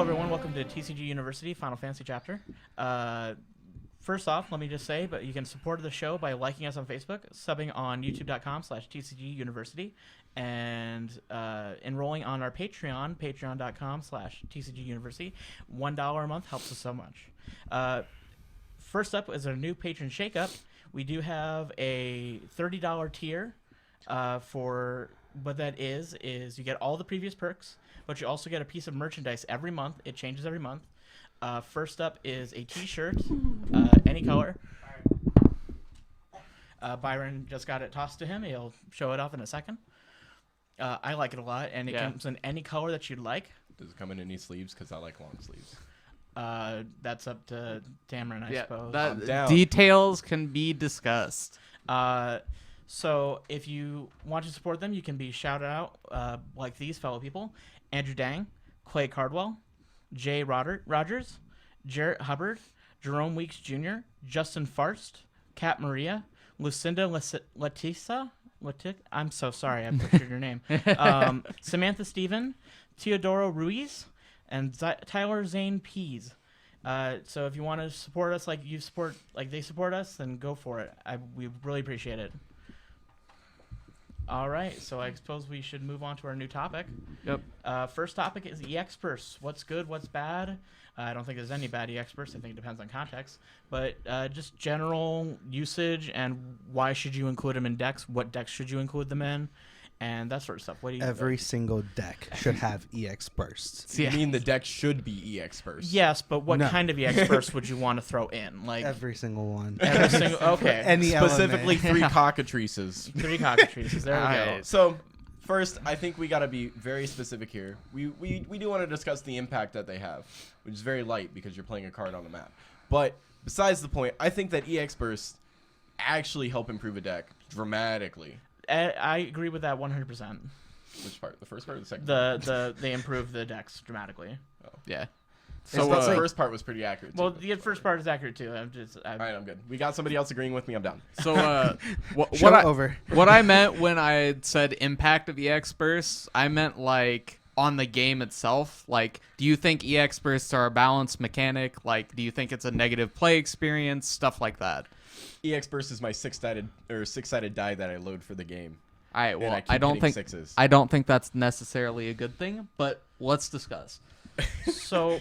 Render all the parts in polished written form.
everyone. Welcome to TCG University Final Fantasy Chapter. First off, let me just say, but you can support the show by liking us on Facebook, subbing on youtube.com/TCG University, and enrolling on our Patreon, patreon.com/TCG University. $1 a month helps us so much. First up is our new patron shakeup. We do have a $30 tier for what that is you get all the previous perks, but you also get a piece of merchandise every month. It changes every month. First up is a t-shirt, any color. Byron just got it tossed to him. He'll show it off in a second. I like it a lot, and it comes in any color that you'd like. Does it come in any sleeves? Because I like long sleeves. That's up to Tamron, I suppose. Details can be discussed. So if you want to support them, you can be shouted out like these fellow people: Andrew Dang, Clay Cardwell, Jay Rogers, Jarrett Hubbard, Jerome Weeks Jr., Justin Farst, Kat Maria, Lucinda Letisa. I'm so sorry, I butchered your name. Samantha Stephen, Teodoro Ruiz, and Tyler Zane Pease. So if you want to support us like they support us, then go for it. We really appreciate it. All right, so I suppose we should move on to our new topic. Yep. First topic is EX-Bursts. What's good, what's bad? I don't think there's any bad EX-Bursts. I think it depends on context. But just general usage and why should you include them in decks? What decks should you include them in? And that sort of stuff. What do you Every single deck should have EX bursts. You mean the deck should be EX bursts? Yes, but what kind of EX burst would you want to throw in? Like every single one. Every single. Okay. Any specifically element. 3 cockatrices. 3 cockatrices. There we go. So first, I think we got to be very specific here. We do want to discuss the impact that they have, which is very light because you're playing a card on the map. But besides the point, I think that EX bursts actually help improve a deck dramatically. I agree with that 100%. Which part? The first part or the second part? They improve the decks dramatically. Oh. Yeah. So the first part was pretty accurate. Well, the first part is accurate too. All right, I'm good. We got somebody else agreeing with me. I'm down. So what I meant when I said impact of EX bursts, I meant like on the game itself. Like, do you think EX bursts are a balanced mechanic? Like, do you think it's a negative play experience? Stuff like that. EX burst is my six-sided die that I load for the game. All right. Well, I don't think that's necessarily a good thing, but let's discuss. So,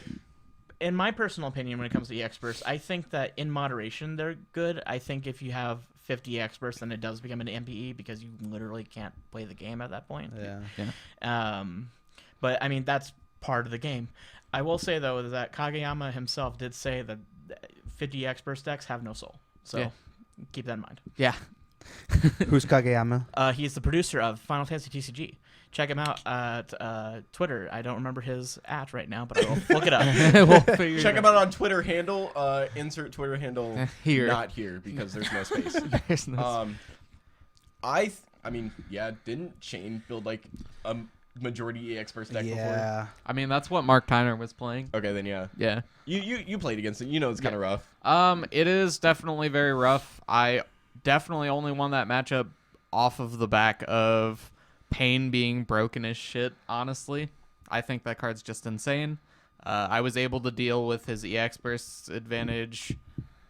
in my personal opinion, when it comes to EX bursts, I think that in moderation they're good. I think if you have 50 EX bursts, then it does become an MPE because you literally can't play the game at that point. Yeah. But I mean that's part of the game. I will say though that Kageyama himself did say that 50 EX burst decks have no soul. So keep that in mind. Yeah. Who's Kageyama? He's the producer of Final Fantasy TCG. Check him out at Twitter. I don't remember his @ right now, but I will look it up. Check him out on Twitter handle. Insert Twitter handle here. Not here because there's no space. There's no I mean, didn't Shane build like a majority EX burst deck before? I mean, that's what Mark Tyner was playing. Okay, then Yeah. You played against it. You know it's kind of rough. It is definitely very rough. I definitely only won that matchup off of the back of Pain being broken as shit, honestly. I think that card's just insane. I was able to deal with his EX burst advantage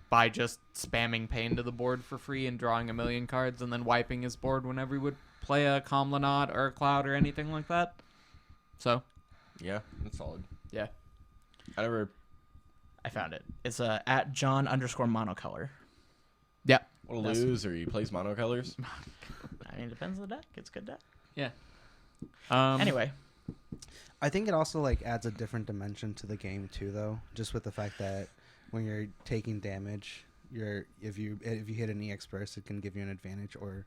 by just spamming Pain to the board for free and drawing a million cards and then wiping his board whenever he would play a Comlanot or a Cloud or anything like that. So. Yeah, that's solid. Yeah. I found it. It's at John_monocolor. Yeah. What a loser. He plays monocolors. I mean, it depends on the deck. It's a good deck. Yeah. Anyway. I think it also like adds a different dimension to the game too, though. Just with the fact that when you're taking damage, if you hit an EX burst, it can give you an advantage, or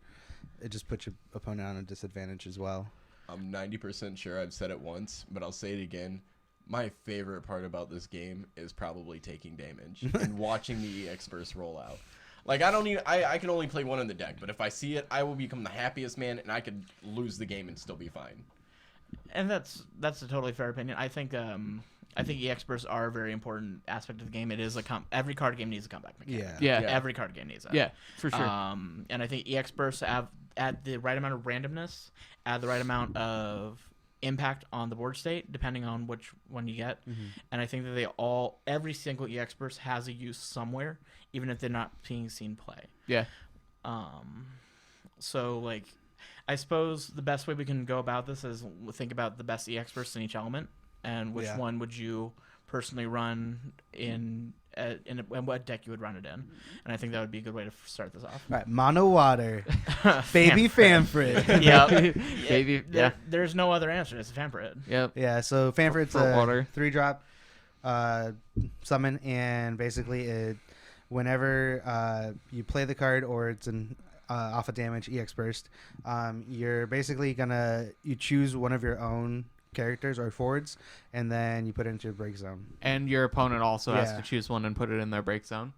it just puts your opponent on a disadvantage as well. I'm 90% sure I've said it once, but I'll say it again. My favorite part about this game is probably taking damage and watching the EX burst roll out. Like, I can only play one in the deck, but if I see it, I will become the happiest man, and I could lose the game and still be fine. And that's a totally fair opinion. I think EX bursts are a very important aspect of the game. It is every card game needs a comeback mechanic. Yeah. Every card game needs that. Yeah, for sure. And I think EX bursts add the right amount of randomness, add the right amount of impact on the board state depending on which one you get. And I think that every single EX burst has a use somewhere, even if they're not being seen play. Yeah. So like, I suppose the best way we can go about this is think about the best EX bursts in each element, and which one would you personally run in what deck you would run it in. And I think that would be a good way to start this off. All right, mono water, baby Famfrit. Yeah, Baby, yeah. There's no other answer. It's Famfrit. Yep. Yeah, so Famfrit's For a water. 3-drop summon, and basically whenever you play the card or it's an off a damage EX burst, you're basically you choose one of your own characters or forwards, and then you put it into your break zone. And your opponent also has Yeah. to choose one and put it in their break zone.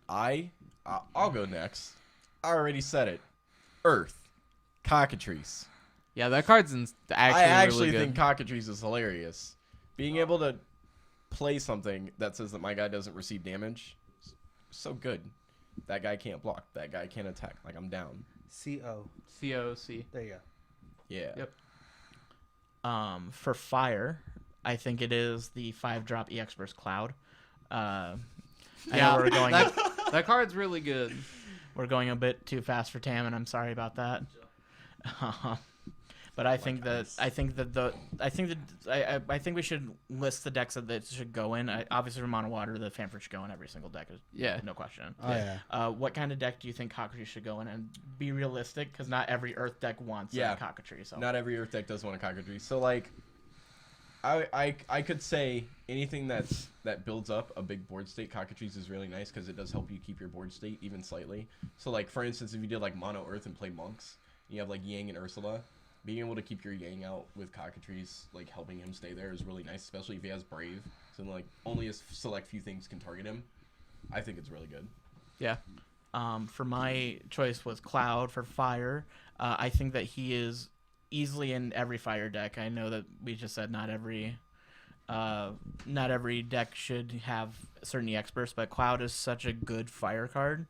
I'll go next. I already said it. Earth. Cockatrice. Yeah, that card's I actually really good. think Cockatrice is hilarious. Being able to play something that says that my guy doesn't receive damage, so good. That guy can't block. That guy can't attack. Like, I'm down. CO. COC. There you go. Yeah. Yep. For fire, I think it is the 5-drop EX burst Cloud. I know we're going. That card's really good. We're going a bit too fast for Tam, and I'm sorry about that. But I think I think we should list the decks that it should go in. Obviously, for Mono Water, the Famfrit should go in every single deck. Yeah. No question. Oh yeah. What kind of deck do you think Cockatrice should go in? And be realistic, because not every Earth deck wants a Cockatrice. So. Not every Earth deck does want a Cockatrice. So, like, I could say anything that builds up a big board state, Cockatrice is really nice because it does help you keep your board state even slightly. So, like, for instance, if you did, like, Mono Earth and play Monks, you have, like, Yang and Ursula, being able to keep your Yang out with Cockatrice, like, helping him stay there is really nice, especially if he has Brave. So, like, only a select few things can target him. I think it's really good. Yeah. For my choice was Cloud for fire. I think that he is easily in every fire deck. I know that we just said not every deck should have certain EX bursts, but Cloud is such a good fire card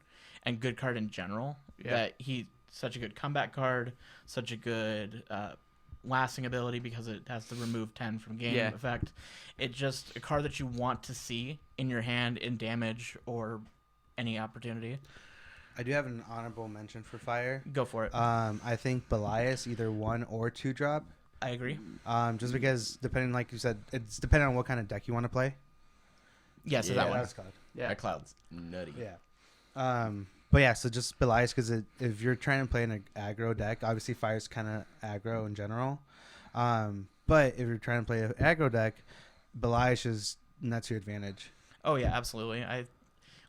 and good card in general that he's such a good comeback card, such a good lasting ability because it has to remove 10 from game effect. It's just a card that you want to see in your hand in damage or any opportunity. I do have an honorable mention for fire. Go for it. I think Belias either 1 or 2-drop. I agree. Just because depending, like you said, it's depending on what kind of deck you want to play. Yes, Yeah. that one. That's called. Yeah. That Cloud's nutty. Yeah. But yeah, so just Belias, because if you're trying to play in an aggro deck, obviously fire's kind of aggro in general. But if you're trying to play an aggro deck, Belias is that's your advantage. Oh yeah, absolutely.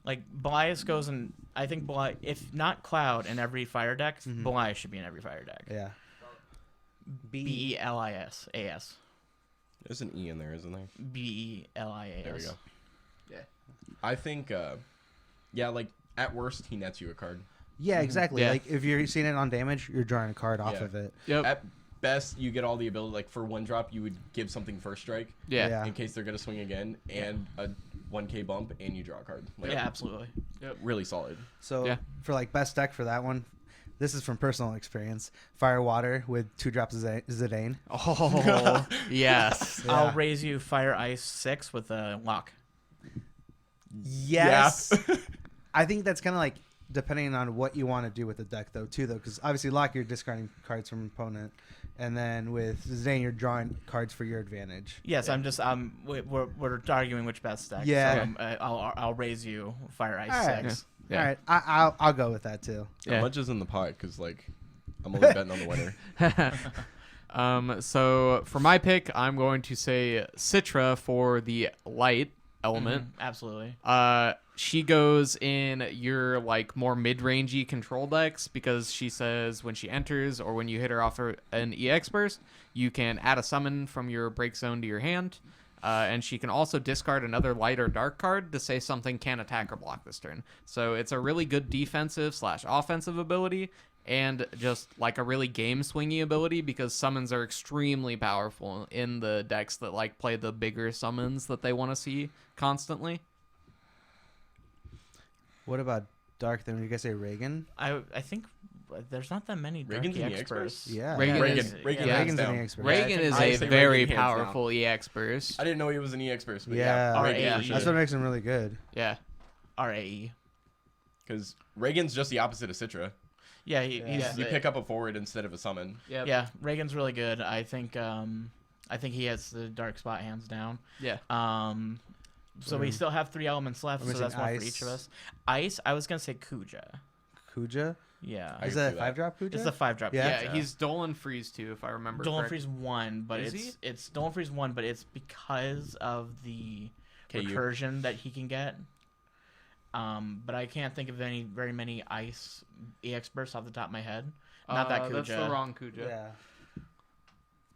Belias goes in. I think if not Cloud in every fire deck, Belias should be in every fire deck. Yeah. Belias. There's an E in there, isn't there? Belias. There we go. Yeah. I think, like, at worst, he nets you a card. Yeah, exactly. Yeah. Like if you're seeing it on damage, you're drawing a card off Yeah. of it. Yep. At best, you get all the ability. Like, for 1-drop, you would give something first strike Yeah. Yeah. in case they're going to swing again, and a 1K bump, and you draw a card. Like, Yeah, absolutely. really solid. So Yeah. for like best deck for that one, this is from personal experience. Fire water with 2-drops Zidane. Oh, yes. Yeah. I'll raise you Fire Ice 6 with a lock. Yes. I think that's kind of like depending on what you want to do with the deck though, because obviously lock, you're discarding cards from opponent, and then with Zidane you're drawing cards for your advantage. Yes, I'm just we're arguing which best deck. Yeah. So I'll raise you Fire Ice All right. 6. Yeah. All right, I'll go with that too. Yeah. How much is in the pot? Because, like, I'm only betting on the winner. So for my pick, I'm going to say Citra for the light element. Absolutely. She goes in your like more mid-rangey control decks because she says when she enters or when you hit her off an EX burst, you can add a summon from your break zone to your hand. And she can also discard another light or dark card to say something can attack or block this turn. So it's a really good defensive/offensive ability and just like a really game swingy ability because summons are extremely powerful in the decks that like play the bigger summons that they want to see constantly. What about Dark then? You guys say Reagan? I think there's not that many dark Reagan's in the EX bursts. Yeah. Reagan Reagan, is- Reagan yeah. hands Reagan's down. an EX burst. Reagan I is I a say very Reagan hands down. powerful EX burst. I didn't know he was an EX burst, but Yeah. yeah, RAE. Reagan for That's sure. what makes him really good. Yeah. RAE. Because Reagan's just the opposite of Citra. Yeah, Yeah. You pick up a forward instead of a summon. Yep. Yeah, Reagan's really good. I think he has the dark spot hands down. Yeah. So we still have 3 elements left, We're so missing that's one for ice. each of us. Ice, I was gonna say Kuja. Kuja? Yeah. I Is can that see a that. 5-drop Kuja? It's the 5-drop. Yeah. Yeah, he's Dolan Freeze too, if I remember. Dolan correct. Freeze 1, but Is it's Dolan Freeze 1, but it's because of the KU. recursion that he can get. But I can't think of very many ice EX bursts off the top of my head. Not that Kuja. That's the wrong Kuja. Yeah.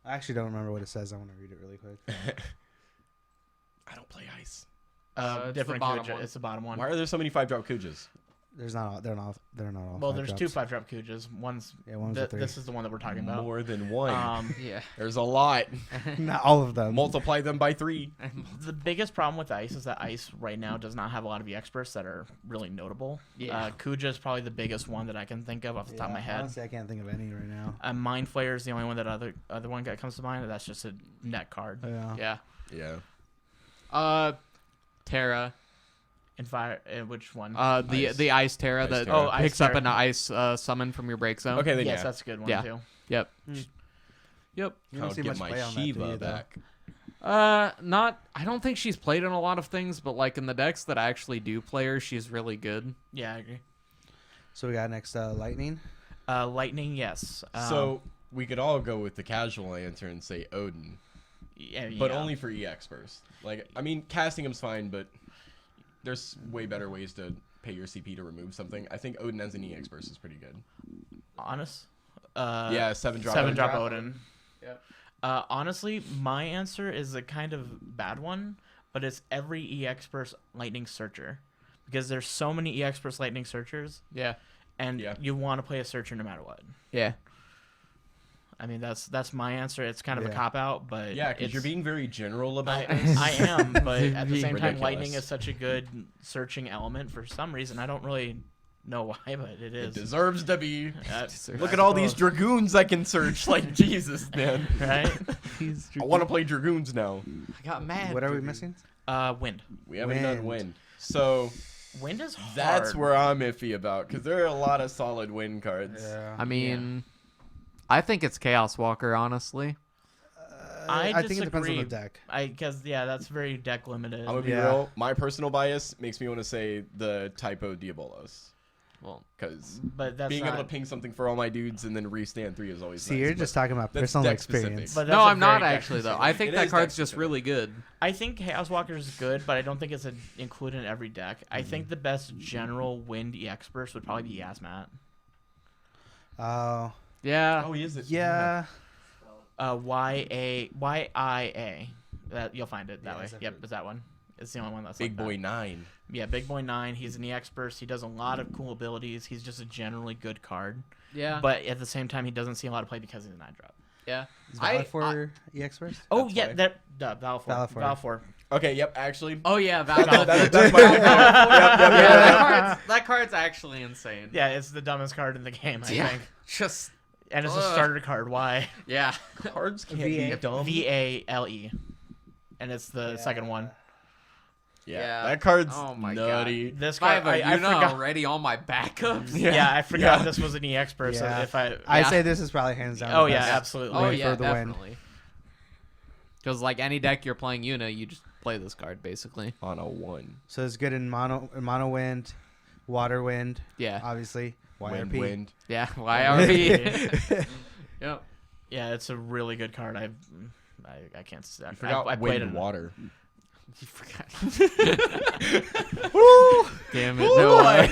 I actually don't remember what it says. I want to read it really quick. I don't play ice. It's the Different bottom Kuja. one. It's the bottom one. Why are there so many 5-drop Kujas? They're not all. They're not all. Well, 5 there's drops. 2 5-drop Kujas. One's Yeah, one's a 3. this is the one that we're talking about. More than one. Yeah. There's a lot. Not all of them. Multiply them by 3. The biggest problem with ice is that ice right now does not have a lot of EX bursts that are really notable. Yeah. Kuja is probably the biggest one that I can think of off the top of my head. Honestly, I can't think of any right now. Mind Flayer is the only one that other one that comes to mind. That's just a net card. Yeah. Yeah. Yeah. Terra. In fire, which one? The Ice Terra Ice that Terra. Ice picks up Terra. an ice summon from your break zone. Okay, then yes, yeah. that's a good one Yeah. too. Yep. Hmm. Yep. You don't I'll see get much my play on that, do Shiva you, though? back. Not. I don't think she's played in a lot of things, but like in the decks that I actually do play her, she's really good. Yeah, I agree. So we got next Lightning. Lightning, yes. So we could all go with the casual answer and say Odin, yeah, but yeah. only for EX burst. Like, I mean, casting him's fine, but there's way better ways to pay your CP to remove something. I think Odin as an EX burst is pretty good. Honest. Yeah, 7-drop. 7-drop Odin. Yep. Honestly, my answer is a kind of bad one, but it's every EX burst Lightning Searcher, because there's so many EX burst Lightning Searchers, Yeah. and Yeah. you want to play a Searcher no matter what. Yeah. I mean, that's my answer. It's kind of a Yeah. cop out, but Yeah, because you're it's- being very general about I, this. I am, but at the same time, Ridiculous. lightning is such a good searching element for some reason. I don't really know why, but it It is. deserves to be. Deserves- Look I at all these suppose. dragoons I can search. Like, Jesus, man. Right? I want to play dragoons now. I got mad. What are we missing? Wind. We haven't done Wind. wind. So Wind is hard. that's where I'm iffy about, because there are a lot of solid wind cards. I mean, I think it's Chaos Walker, honestly. I think it depends on the disagree. deck. Because that's very deck limited. I'm gonna be Yeah. real. My personal bias makes me want to say the typo Diabolos, Well, because But that's being not, able to ping something for all my dudes and then restand 3 is always See, nice. you're but just talking about that's personal deck experience. specific. But no, that's a I'm not very deck actually though. specific. I think It that is card's deck just specific. really good. I think Chaos Walker is good, but I don't think it's included in every deck. I Mm-hmm. think the best general Wind EX burst would probably be Yasmat. Oh, Yeah. Oh, he is it? yeah. YIA. That you'll find it that Yeah, way. it's a Yep, fruit. it's that one. It's the only one that's Big like Boy that. 9. Yeah, Big Boy 9. He's an EX burst. He does a lot of cool abilities. He's just a generally good card. Yeah. But at the same time, he doesn't see a lot of play because he's a 9-drop. yeah. Is valid for EX first? Oh, That's yeah, why. that Valfor. Valfor. Valfor. Okay, yep, actually. Oh yeah, That's Val. my Yeah, that card's actually insane. Yeah, it's the dumbest card in the game, I think. Just And it's a Ugh. starter card. Why? yeah. Cards can't VA. be dumb. VALE. And it's the second one. Yeah. That card's Oh my nutty. This If I card, have a I Yuna forgot. already on my backups. Yeah, I forgot Yeah. this was an EX burst. Yeah. So if I. I Yeah. say this is probably hands down. Oh, the yeah, best. absolutely. Oh Win yeah, for the win. definitely. Because like any deck you're playing Yuna, you just play this card basically. On a 1. So it's good in mono wind, water wind, Yeah. obviously. Wind, YRP. wind. Yeah. YRP. Yep. Yeah, it's a really good card. I can't say that. You forgot I played wind it. and water. You forgot. Damn it. No way.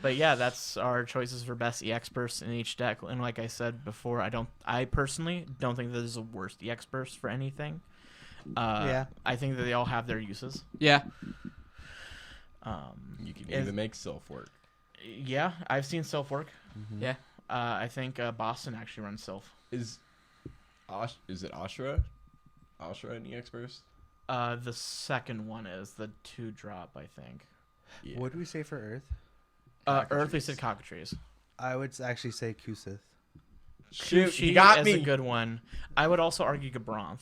But yeah, that's our choices for best EX burst in each deck. And like I said before, I personally don't think there's a worst EX burst for anything. Yeah. I think that they all have their uses. Yeah. You can Is- even make Sylph work. Yeah, I've seen Sylph work. Yeah. I think Boston actually runs Sylph. Is it Ashra? Ashra in EX burst? The second one is the 2-drop, I think. Yeah. What do we say for Earth? Earth, we said cockatrice. I would actually say Kusith. Shoot, Kushi you got is me. a good one. I would also argue Gabronth.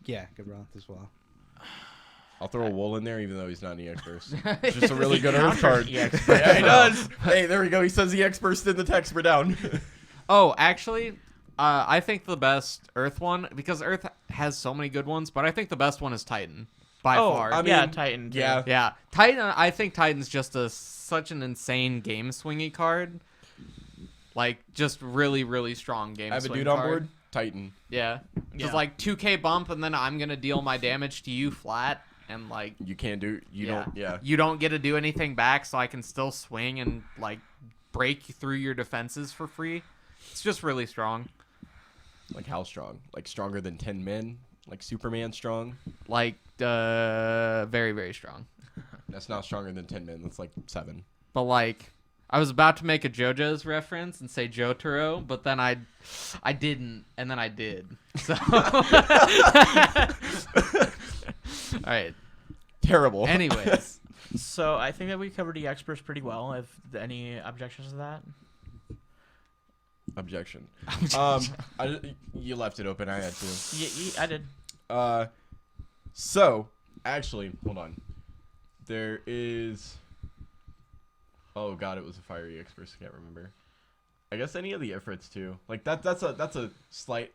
Yeah, Gabronth as well. I'll throw a wool in there, even though he's not an EX burst. It's just a really good Earth Counters card. EX Yeah, he burst. does. Hey, there we go. He says EX burst in the text. We're down. Oh, actually, I think the best Earth one, because Earth has so many good ones, but I think the best one is Titan by far. I yeah, mean, Titan. Too. yeah. Yeah, Titan. I think Titan's just such an insane game swingy card. Like, just really, really strong game. I have a swing dude on card. board. Titan. Yeah, just Yeah. like 2K bump, and then I'm gonna deal my damage to you flat, and like You can't do. You Yeah. don't. Yeah. you don't get to do anything back, so I can still swing and like break through your defenses for free. It's just really strong. Like how strong? Like stronger than 10 men? Like Superman strong? Like, very, very strong. That's not stronger than 10 men. That's like 7. But like, I was about to make a JoJo's reference and say Jotaro, but then I didn't, and then I did. So, all right. Terrible. Anyways, So I think that we covered EX burst pretty well. If any objections to that? Objection. You left it open. I had to. I did. So actually, hold on. There is. Oh god, it was a fire EX burst. I can't remember. I guess any of the Ifrits too. Like that's a slight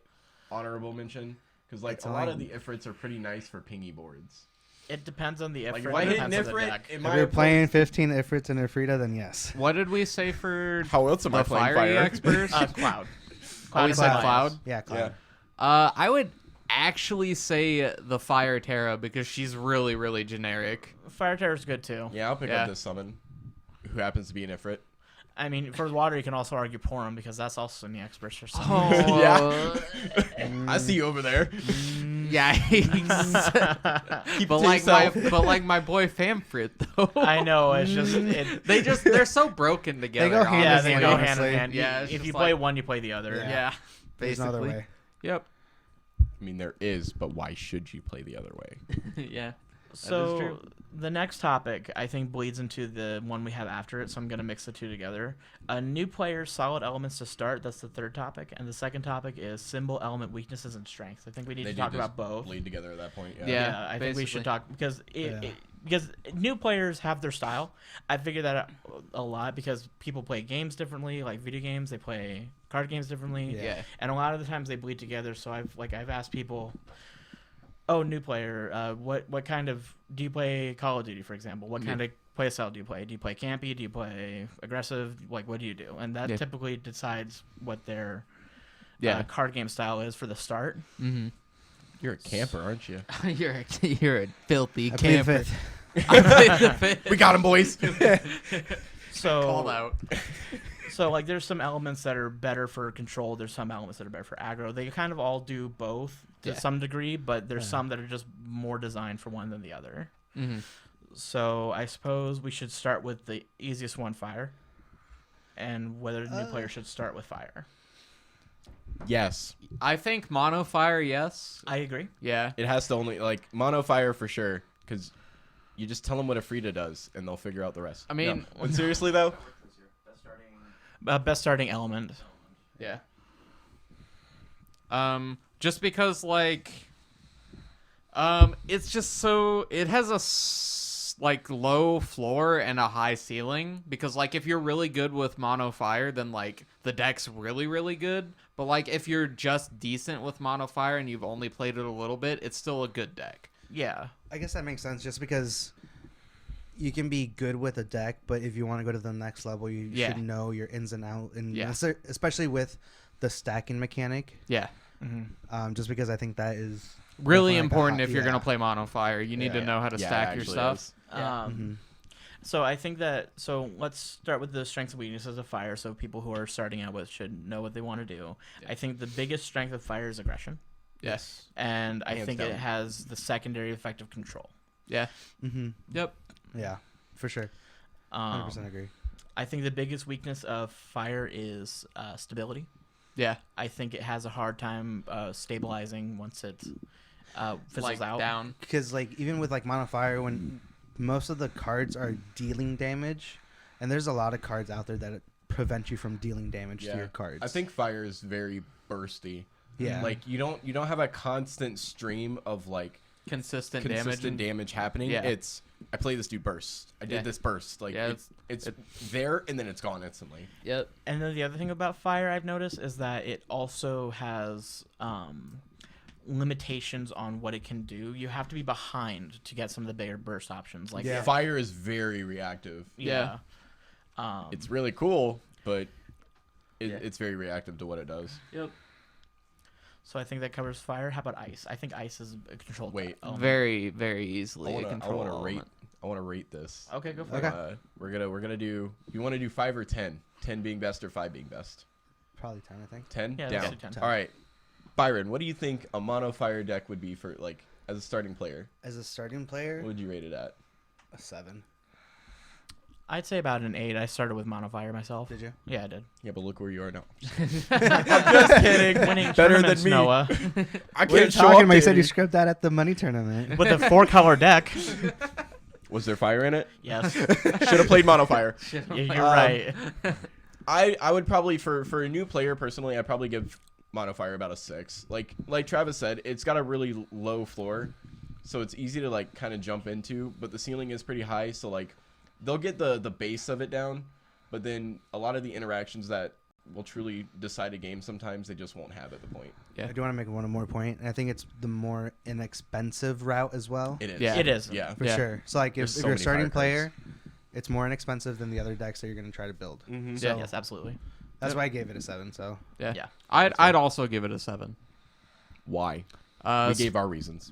honorable mention because like It's a lot like- of the Ifrits are pretty nice for pingy boards. It depends on the Ifrit. Like It if I hit depends an on the Ifrit, deck. in If my you're playing opponent- 15 Ifrits and Ifrita, then yes. what did we say for How else am I the playing fire fire? EX burst? Cloud. Oh, we is said biased. Cloud? Yeah, Cloud. Yeah. I would actually say the Fire Terra because she's really, really generic. Fire Terror's good too. Yeah, I'll pick Yeah. up this summon, who happens to be an Ifrit. I mean, for water, you can also argue Porum because that's also in the experts for some. Oh, I see you over there. yikes. Keep but it to yourself. but like my boy Famfrit though. I know. It's just they're so broken together. go hand in yeah, honestly. they go hand in honestly. hand. Yeah, it's if just you play like- one, you play the other. Yeah. Yeah, There's no other basically. way. Yep. I mean, there is, but why should you play the other way? Yeah. So true. the next topic I think bleeds into the one we have after it, so I'm gonna mix the two together. A new player, solid elements to start. That's the third topic, and the second topic is symbol, element, weaknesses, and strengths. I think we need They to do talk just about both. bleed together at that point. Yeah. I think we should basically. talk because Yeah. because new players have their style. I figured that out a lot because people play games differently, like video games. They play card games differently, Yeah. and a lot of the times they bleed together. So I've asked people, oh, new player, what kind of do you play Call of Duty, for example? What kind of play style do you play? Do you play campy? Do you play aggressive? Like, what do you do? And that Yeah. typically decides what their Yeah. card game style is for the start. Mm-hmm. You're a camper, aren't you? you're a filthy I plead camper. fifth. I played the fifth. We got him, boys. So Called out. So like there's some elements that are better for control, there's some elements that are better for aggro. They kind of all do both to Yeah. some degree, but there's Yeah. some that are just more designed for one than the other. Mm-hmm. So I suppose we should start with the easiest one, fire. And whether the new player should start with fire. Yes, I think mono fire, yes. I agree. Yeah. it has to only like mono fire for sure, because you just tell them what a Frida does, and they'll figure out the rest. I mean- No. But seriously though, Best starting element. Yeah. Just because like, it's just so it has a like low floor and a high ceiling because like if you're really good with mono fire, then like the deck's really really good. But like if you're just decent with mono fire and you've only played it a little bit, it's still a good deck. Yeah. I guess that makes sense just because you can be good with a deck, but if you want to go to the next level, you Yeah. should know your ins and outs, and Yeah. especially with the stacking mechanic. Yeah. Just because I think that is Really definitely like a important hot- if you're yeah. gonna play mono fire. You need to Yeah. know how to Yeah, it stack your actually stuff. is. Yeah. So I think that let's start with the strengths and weaknesses of fire. So people who are starting out with should know what they want to do. Yeah. I think the biggest strength of fire is aggression, Yes. and I Hands think down. it has the secondary effect of control. Yeah. Mm-hmm. Yep. Yeah, for sure. 100% agree. I think the biggest weakness of fire is stability. Yeah. I think it has a hard time stabilizing once it fizzles Like out. down. Because like even with like mono fire, when most of the cards are dealing damage, and there's a lot of cards out there that prevent you from dealing damage Yeah. to your cards. I think fire is very bursty. Yeah. Like you don't have a constant stream of like consistent damage happening. Yeah. It's I play this dude burst. I Yeah. did this burst. Like Yeah, it's there and then it's gone instantly. Yep. And then the other thing about fire I've noticed is that it also has limitations on what it can do. You have to be behind to get some of the bigger burst options. Like Yeah. Fire is very reactive. yeah. It's really cool, but Yeah. it's very reactive to what it does. Yep. So I think that covers fire. How about ice? I think ice is a controlled. Wait. element. Very, very easily a I control want to rate. element. I want to rate this. Okay, go for Okay. it. We're gonna do. You want to do 5 or 10? 10 being best or 5 being best? Probably 10, I think. 10 Yeah, down. let's do 10. All right, Byron, what do you think a mono fire deck would be for like as a starting player? As a starting player, What would you rate it at? a 7. I'd say about an 8. I started with mono fire myself. Did you? Yeah, I did. Yeah, but look where you are now. I'm just kidding. Winning Better than tournaments, me. Noah. I We were can't show talking up about you to said you any- script that at the money tournament. With a 4-color deck. Was there fire in it? Yes. Should have played mono fire. You're right. I would probably for a new player personally, I'd probably give mono fire about a 6. Like Travis said, it's got a really low floor, so it's easy to like kind of jump into, but the ceiling is pretty high, so like they'll get the base of it down, but then a lot of the interactions that will truly decide a game sometimes they just won't have at the point. Yeah. I do want to make one more point, and I think it's the more inexpensive route as well. It is. Yeah. It is. Yeah. For Yeah. sure. So like There's if so you're a many starting fire cards. player, it's more inexpensive than the other decks that you're going to try to build. Mm-hmm. So- Yes, absolutely. That's why I gave it a 7. So Yeah. Yeah. I'd also give it a 7. Why? We We gave our reasons.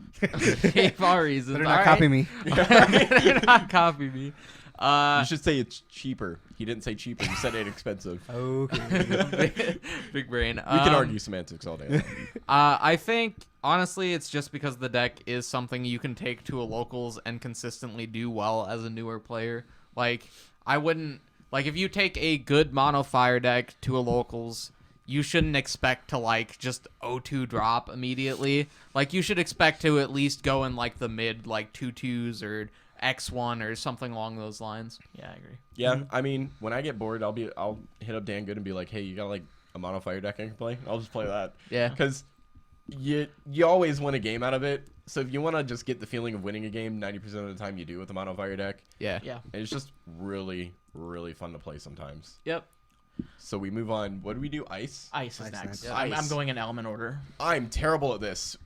gave our reasons. better All not right. copy me. Better not copy me. You should say it's cheaper. He didn't say cheaper. He said inexpensive. Okay. Big brain. We can argue semantics all day long. I think honestly, it's just because the deck is something you can take to a locals and consistently do well as a newer player. Like I wouldn't like if you take a good mono fire deck to a locals, you shouldn't expect to like just O2 drop immediately. Like you should expect to at least go in like the mid like 2/2s or X1 or something along those lines. Yeah, I agree. Yeah, I mean, when I get bored, I'll hit up Dan Good and be like, "Hey, you got like a mono fire deck I can play?" I'll just play that. Yeah. Because you always win a game out of it. So if you want to just get the feeling of winning a game, 90% of the time you do with the mono fire deck. Yeah. Yeah. And it's just really, really fun to play sometimes. Yep. So we move on. What do we do? Ice? Ice is Ice next. next. Yeah. I'm Ice. going in element order. I'm terrible at this.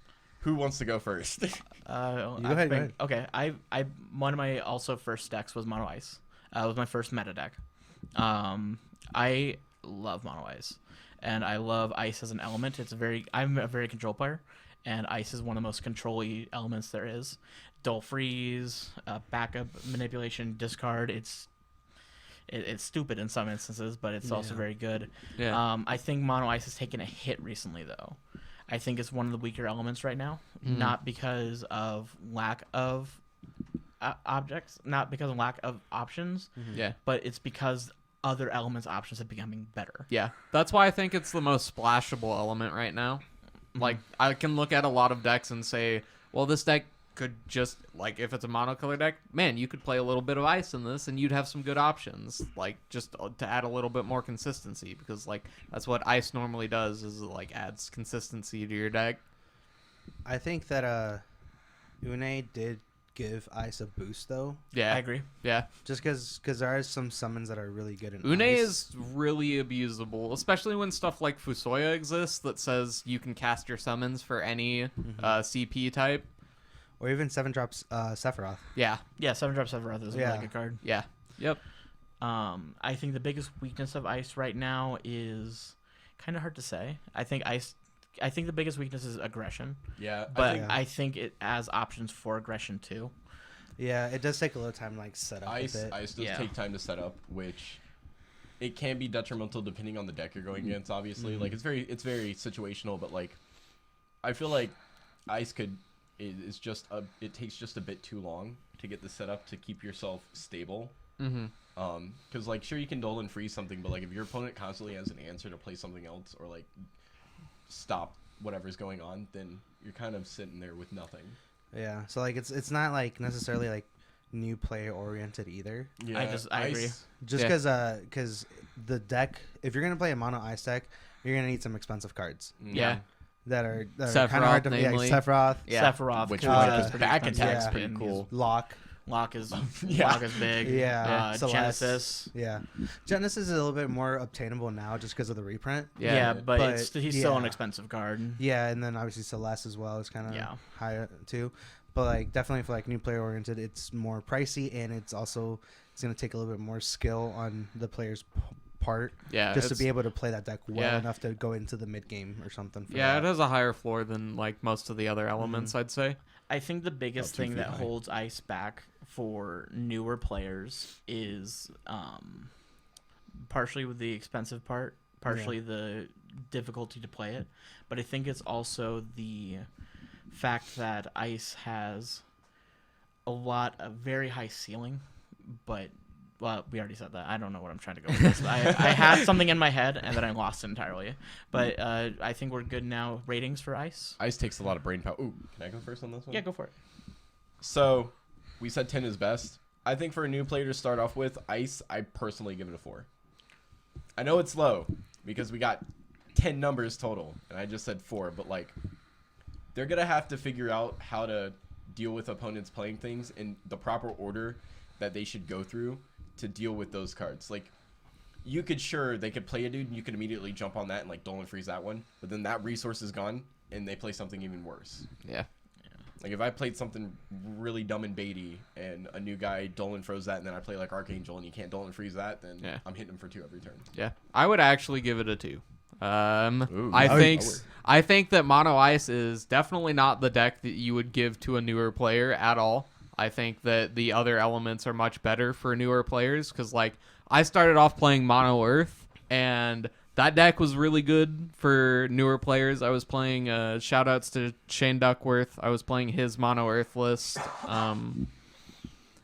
Who wants to go first? You go ahead, go ahead. Okay, I one of my also first decks was mono ice. It was my first meta deck. I love mono ice, and I love ice as an element. I'm a very control player, and ice is one of the most control-y elements there is. Dull freeze, backup manipulation, discard. It's stupid in some instances, but it's also Yeah. very good. Yeah. I think mono ice has taken a hit recently, though. I think it's one of the weaker elements right now, not because of lack of objects, not because of lack of options, Yeah. but it's because other elements' options are becoming better. Yeah, that's why I think it's the most splashable element right now. Like, I can look at a lot of decks and say, well, this deck could just, like, if it's a monocolor deck, man, you could play a little bit of ice in this and you'd have some good options, like, just to add a little bit more consistency, because, like, that's what ice normally does, is, like, adds consistency to your deck. I think that Une did give ice a boost though, Yeah, I agree. Yeah. just because there are some summons that are really good in Une ice. is really abusable, especially when stuff like Fusoya exists that says you can cast your summons for any CP type. or even 7-drops Sephiroth. Yeah. Yeah, 7-drop Sephiroth is a Yeah. really good card. Yeah. Yep. I think the biggest weakness of ice right now is kind of hard to say. I think the biggest weakness is aggression, Yeah. but think- I think it has options for aggression too. Yeah, it does take a little time to like set up Ice with it. does Yeah. take time to set up, which it can be detrimental depending on the deck you're going against. Obviously, like it's very situational, but like I feel like ice it takes just a bit too long to get the setup to keep yourself stable. Mm-hmm. Because like sure you can dull and freeze something, but like if your opponent constantly has an answer to play something else or like stop whatever's going on, then you're kind of sitting there with nothing. Yeah, so like it's not like necessarily like new player oriented either. Yeah, I agree. Just Yeah. because the deck, if you're gonna play a mono ice deck, you're gonna need some expensive cards Yeah. that are kind of Sephiroth, hard to namely. Sephiroth, Yeah. Sephiroth, Which because one? it's pretty Back expensive. attack's Yeah. pretty And cool. Lock. Locke is Yeah. Locke is big. Yeah, Celeste. Genesis. Yeah, Genesis is a little bit more obtainable now just because of the reprint. Yeah, but But, he's still an yeah. expensive card. Yeah, and then obviously Celeste as well is kind of Yeah. high too. But like definitely for like new player oriented, it's more pricey and it's gonna take a little bit more skill on the player's part Yeah. just to be able to play that deck well Yeah. enough to go into the mid game or something. For Yeah, that. it has a higher floor than like most of the other elements, I'd say. I think the biggest About 2 thing feet that high. holds Ice back for newer players is partially with the expensive part, partially the difficulty to play it, but I think it's also the fact that Ice has a very high ceiling, but well, we already said that. I don't know what I'm trying to go with this. I had something in my head and then I lost it entirely. But I think we're good now. Ratings for Ice? Ice takes a lot of brain power. Ooh, can I go first on this one? Yeah, go for it. So, we said 10 is best. I think for a new player to start off with, Ice, I personally give it a 4. I know it's low because we got 10 numbers total, and I just said 4, but like, they're going to have to figure out how to deal with opponents playing things in the proper order that they should go through to deal with those cards. Like, you could they could play a dude and you could immediately jump on that and like Dolan freeze that one, but then that resource is gone and they play something even worse. Yeah. Like if I played something really dumb and baity and a new guy Dolan froze that and then I play like Archangel and he can't Dolan freeze that, then Yeah. I'm hitting him for 2 every turn. Yeah. I would actually give it a 2. Ooh, I think that Mono Ice is definitely not the deck that you would give to a newer player at all. I think that the other elements are much better for newer players because, like, I started off playing Mono Earth, and that deck was really good for newer players. I was playing, shout-outs to Shane Duckworth. I was playing his Mono Earth list,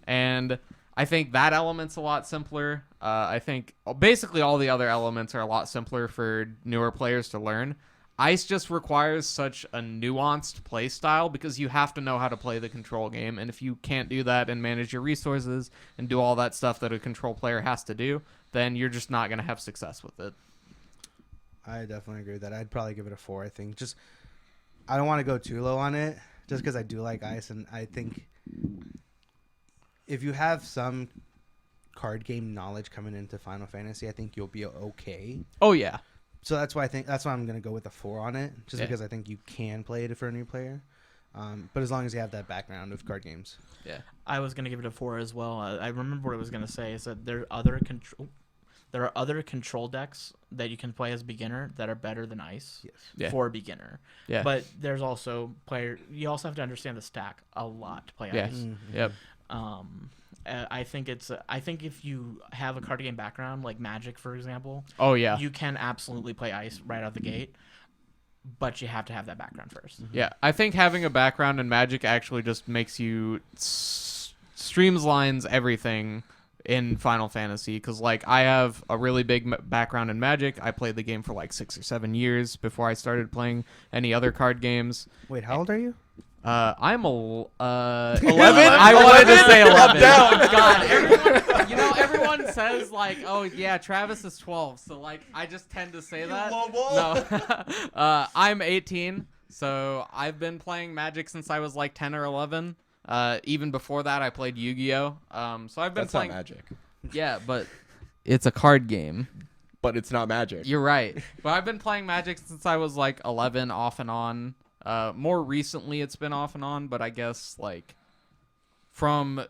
and I think that element's a lot simpler. I think basically all the other elements are a lot simpler for newer players to learn. Ice just requires such a nuanced play style because you have to know how to play the control game. And if you can't do that and manage your resources and do all that stuff that a control player has to do, then you're just not going to have success with it. I definitely agree with that. I'd probably give it a 4. I think I don't want to go too low on it just because I do like Ice, and I think if you have some card game knowledge coming into Final Fantasy, I think you'll be okay. Oh, yeah. So that's why I'm gonna go with a 4 on it, just Yeah. because I think you can play it for a new player. But as long as you have that background of card games. Yeah. I was gonna give it a 4 as well. I remember what I was gonna say is that there are other control decks that you can play as beginner that are better than Ice Yeah. for beginner. Yeah. But there's also you also have to understand the stack a lot to play Yeah. Ice. Yep. I think if you have a card game background like Magic, for example, Oh, yeah. you can absolutely play Ice right out the gate, but you have to have that background first. Yeah, I think having a background in Magic actually just makes you streamlines everything in Final Fantasy because, like, I have a really big background in Magic. I played the game for like 6 or 7 years before I started playing any other card games. Wait, how old are you? I'm 11. I wanted to say 11. God, everyone says like, oh yeah, Travis is 12. So like, I just tend to say that. No, I'm 18. So I've been playing Magic since I was like 10 or 11. Even before that, I played Yu-Gi-Oh. So I've been That's playing. not Magic. Yeah, but it's a card game. But it's not Magic. You're right. But I've been playing Magic since I was like 11, off and on. More recently, it's been off and on, but I guess like from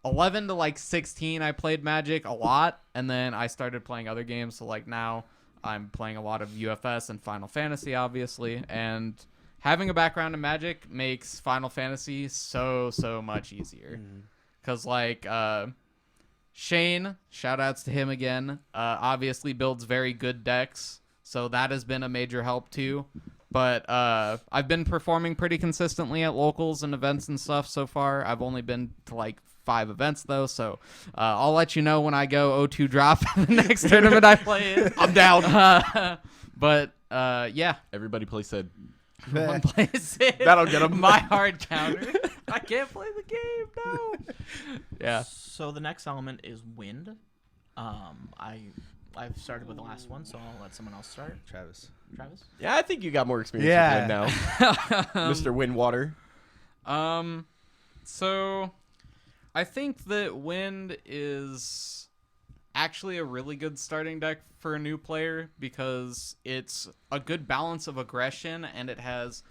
11 to like 16, I played Magic a lot, and then I started playing other games. So like now, I'm playing a lot of UFS and Final Fantasy, obviously, and having a background in Magic makes Final Fantasy so much easier. Because like Shane, shout outs to him again, obviously builds very good decks, so that has been a major help too. But I've been performing pretty consistently at locals and events and stuff so far. I've only been to like 5 events though, so I'll let you know when I go O2 drop the next tournament I play in. I'm down. But yeah. Everybody play Sid. One plays it. That'll get 'em. My hard counter. I can't play the game. No. Yeah. So the next element is wind. I've started with the last one, so I'll let someone else start. Travis. Travis. Yeah, I think you got more experience Yeah. with wind now, Mr. Windwater. So I think that wind is actually a really good starting deck for a new player because it's a good balance of aggression and it has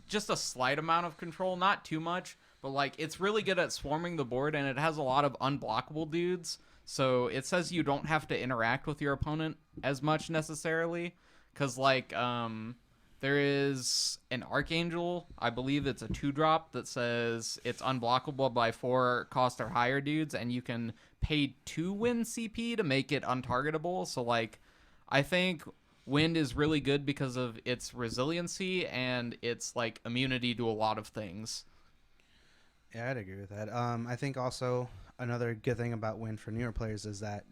just a slight amount of control, not too much, but like it's really good at swarming the board and it has a lot of unblockable dudes. So it says you don't have to interact with your opponent as much necessarily because like there is an Archangel, I believe it's a 2-drop that says it's unblockable by 4 cost or higher dudes, and you can pay 2 win CP to make it untargetable. So, like, I think Wind is really good because of its resiliency and its, like, immunity to a lot of things. Yeah, I'd agree with that. I think also another good thing about Wind for newer players is that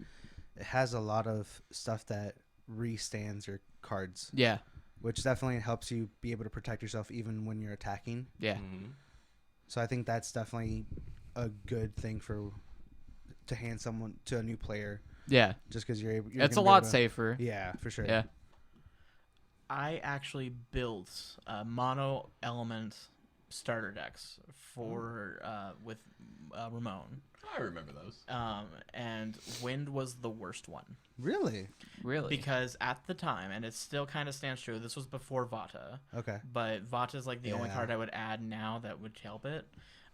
it has a lot of stuff that restands your cards. Yeah. Which definitely helps you be able to protect yourself even when you're attacking. Yeah. Mm-hmm. So I think that's definitely a good thing to hand someone to a new player. Yeah. Just because you're able. It's a lot safer. Yeah, for sure. Yeah. I actually built mono element starter decks for with Ramon. I remember those. And wind was the worst one. Really? Really? Because at the time, and it still kind of stands true, this was before Vata. Okay. But Vata is like the only Yeah. card I would add now that would help it.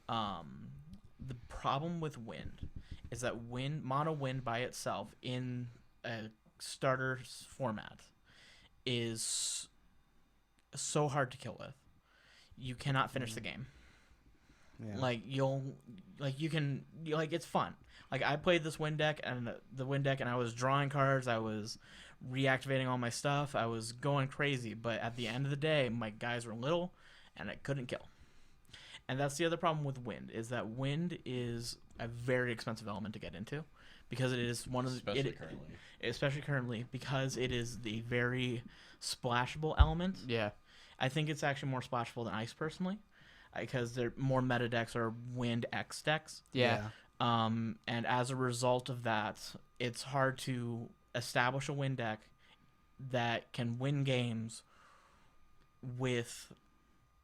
The problem with wind is that mono wind by itself in a starter format is so hard to kill with. You cannot finish the game. Yeah. It's fun. Like I played this wind deck and I was drawing cards, I was reactivating all my stuff, I was going crazy, but at the end of the day, my guys were little and I couldn't kill. And that's the other problem with wind, is that wind is a very expensive element to get into because it is especially currently because it is the very splashable element. Yeah. I think it's actually more splashable than ice personally, because they're more meta decks or wind X decks. Yeah. And as a result of that, it's hard to establish a wind deck that can win games with,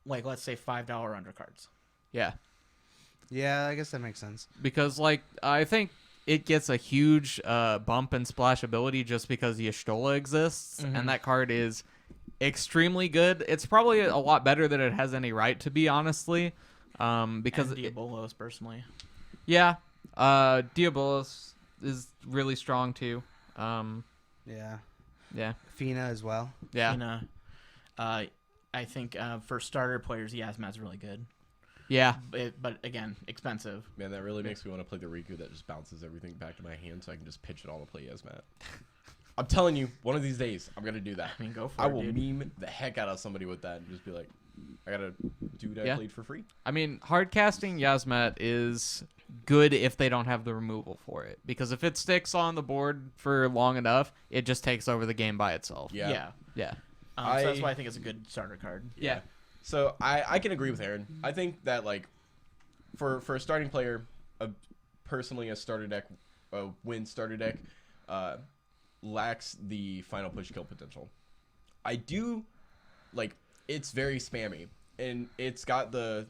like, let's say $5 undercards. Yeah. Yeah, I guess that makes sense. Because, like, I think it gets a huge bump in splashability just because Y'shtola exists, and that card is extremely good. It's probably a lot better than it has any right to be, honestly. Because and Diabolos, personally. Yeah. Diabolos is really strong, too. Yeah. Yeah. Fina as well. Yeah. I think for starter players, Yasmat's really good. Yeah. But again, expensive. Man, that really makes me want to play the Riku that just bounces everything back to my hand so I can just pitch it all to play Yasmat. I'm telling you, one of these days, I'm going to do that. I mean, go for I it, will dude. meme the heck out of somebody with that and just be like, I got a dude I Yeah. played for free. I mean, hard casting Yasmat is good if they don't have the removal for it. Because if it sticks on the board for long enough, it just takes over the game by itself. Yeah. Yeah. So that's why I think it's a good starter card. Yeah. So I can agree with Aaron. I think that, like, for a starting player, personally a starter deck, a win starter deck, lacks the final push kill potential. I do, like, it's very spammy, and it's got the,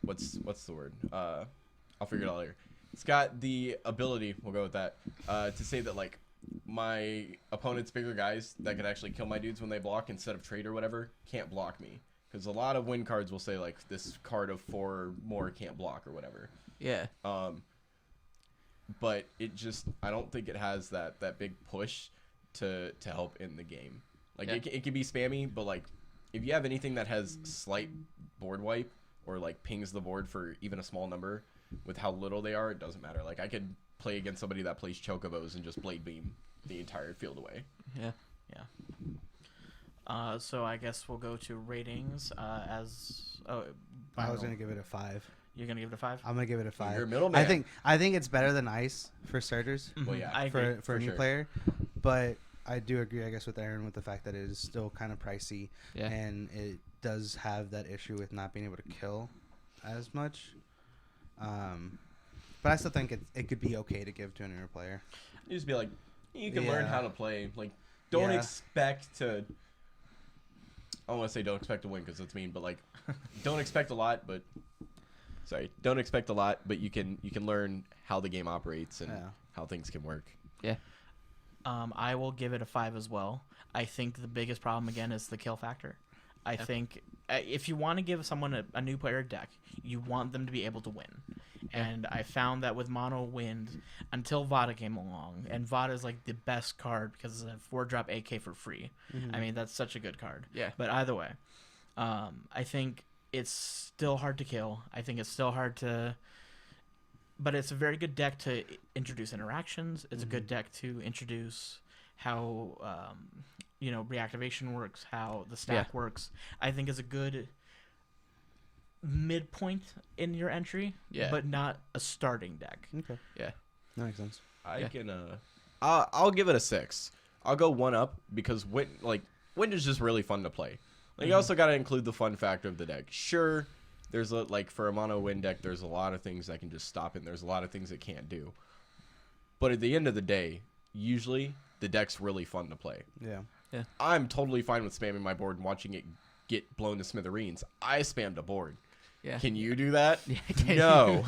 what's the word? I'll figure it out later. It's got the ability, we'll go with that, to say that, like, my opponent's bigger guys that could actually kill my dudes when they block instead of trade or whatever can't block me. Because a lot of win cards will say, like, this card of 4 or more can't block or whatever. Yeah. But it just, I don't think it has that big push to help in the game. Like, it can be spammy, but, like, if you have anything that has slight board wipe or, like, pings the board for even a small number with how little they are, it doesn't matter. Like, I could play against somebody that plays Chocobos and just Blade Beam the entire field away. Yeah. So I guess we'll go to ratings I was gonna give it a 5. You're going to give it a 5? I'm gonna give it a 5. You're a middleman. I think it's better than ice for starters. Well, yeah. I agree. For a new sure. player, but I do agree, I guess, with Aaron with the fact that it is still kind of pricey, Yeah. and it does have that issue with not being able to kill as much. But I still think it could be okay to give to a newer player. You just be like, you can learn Yeah. how to play. Like, don't Yeah. expect to. I don't want to say don't expect to win because that's mean, but like, don't expect a lot. But don't expect a lot. But you can learn how the game operates and how things can work. Yeah. I will give it a 5 as well. I think the biggest problem again is the kill factor. I think if you want to give someone a new player a deck, you want them to be able to win. And I found that with Mono Wind, until Vada came along, and Vada is like the best card because it's a 4-drop AK for free. I mean, that's such a good card. Yeah. But either way, I think it's still hard to kill. I think it's still hard to... But it's a very good deck to introduce interactions. It's a good deck to introduce how, reactivation works, how the stack works. I think is a good midpoint in your entry, but not a starting deck. Okay. Yeah. That makes sense. I'll give it a 6. I'll go 1 up because wind is just really fun to play. Like, you also got to include the fun factor of the deck. Sure, there's for a mono wind deck, there's a lot of things that can just stop it. And there's a lot of things it can't do. But at the end of the day, usually the deck's really fun to play. Yeah. I'm totally fine with spamming my board and watching it get blown to smithereens. I spammed a board. Yeah. Can you do that? Yeah, No.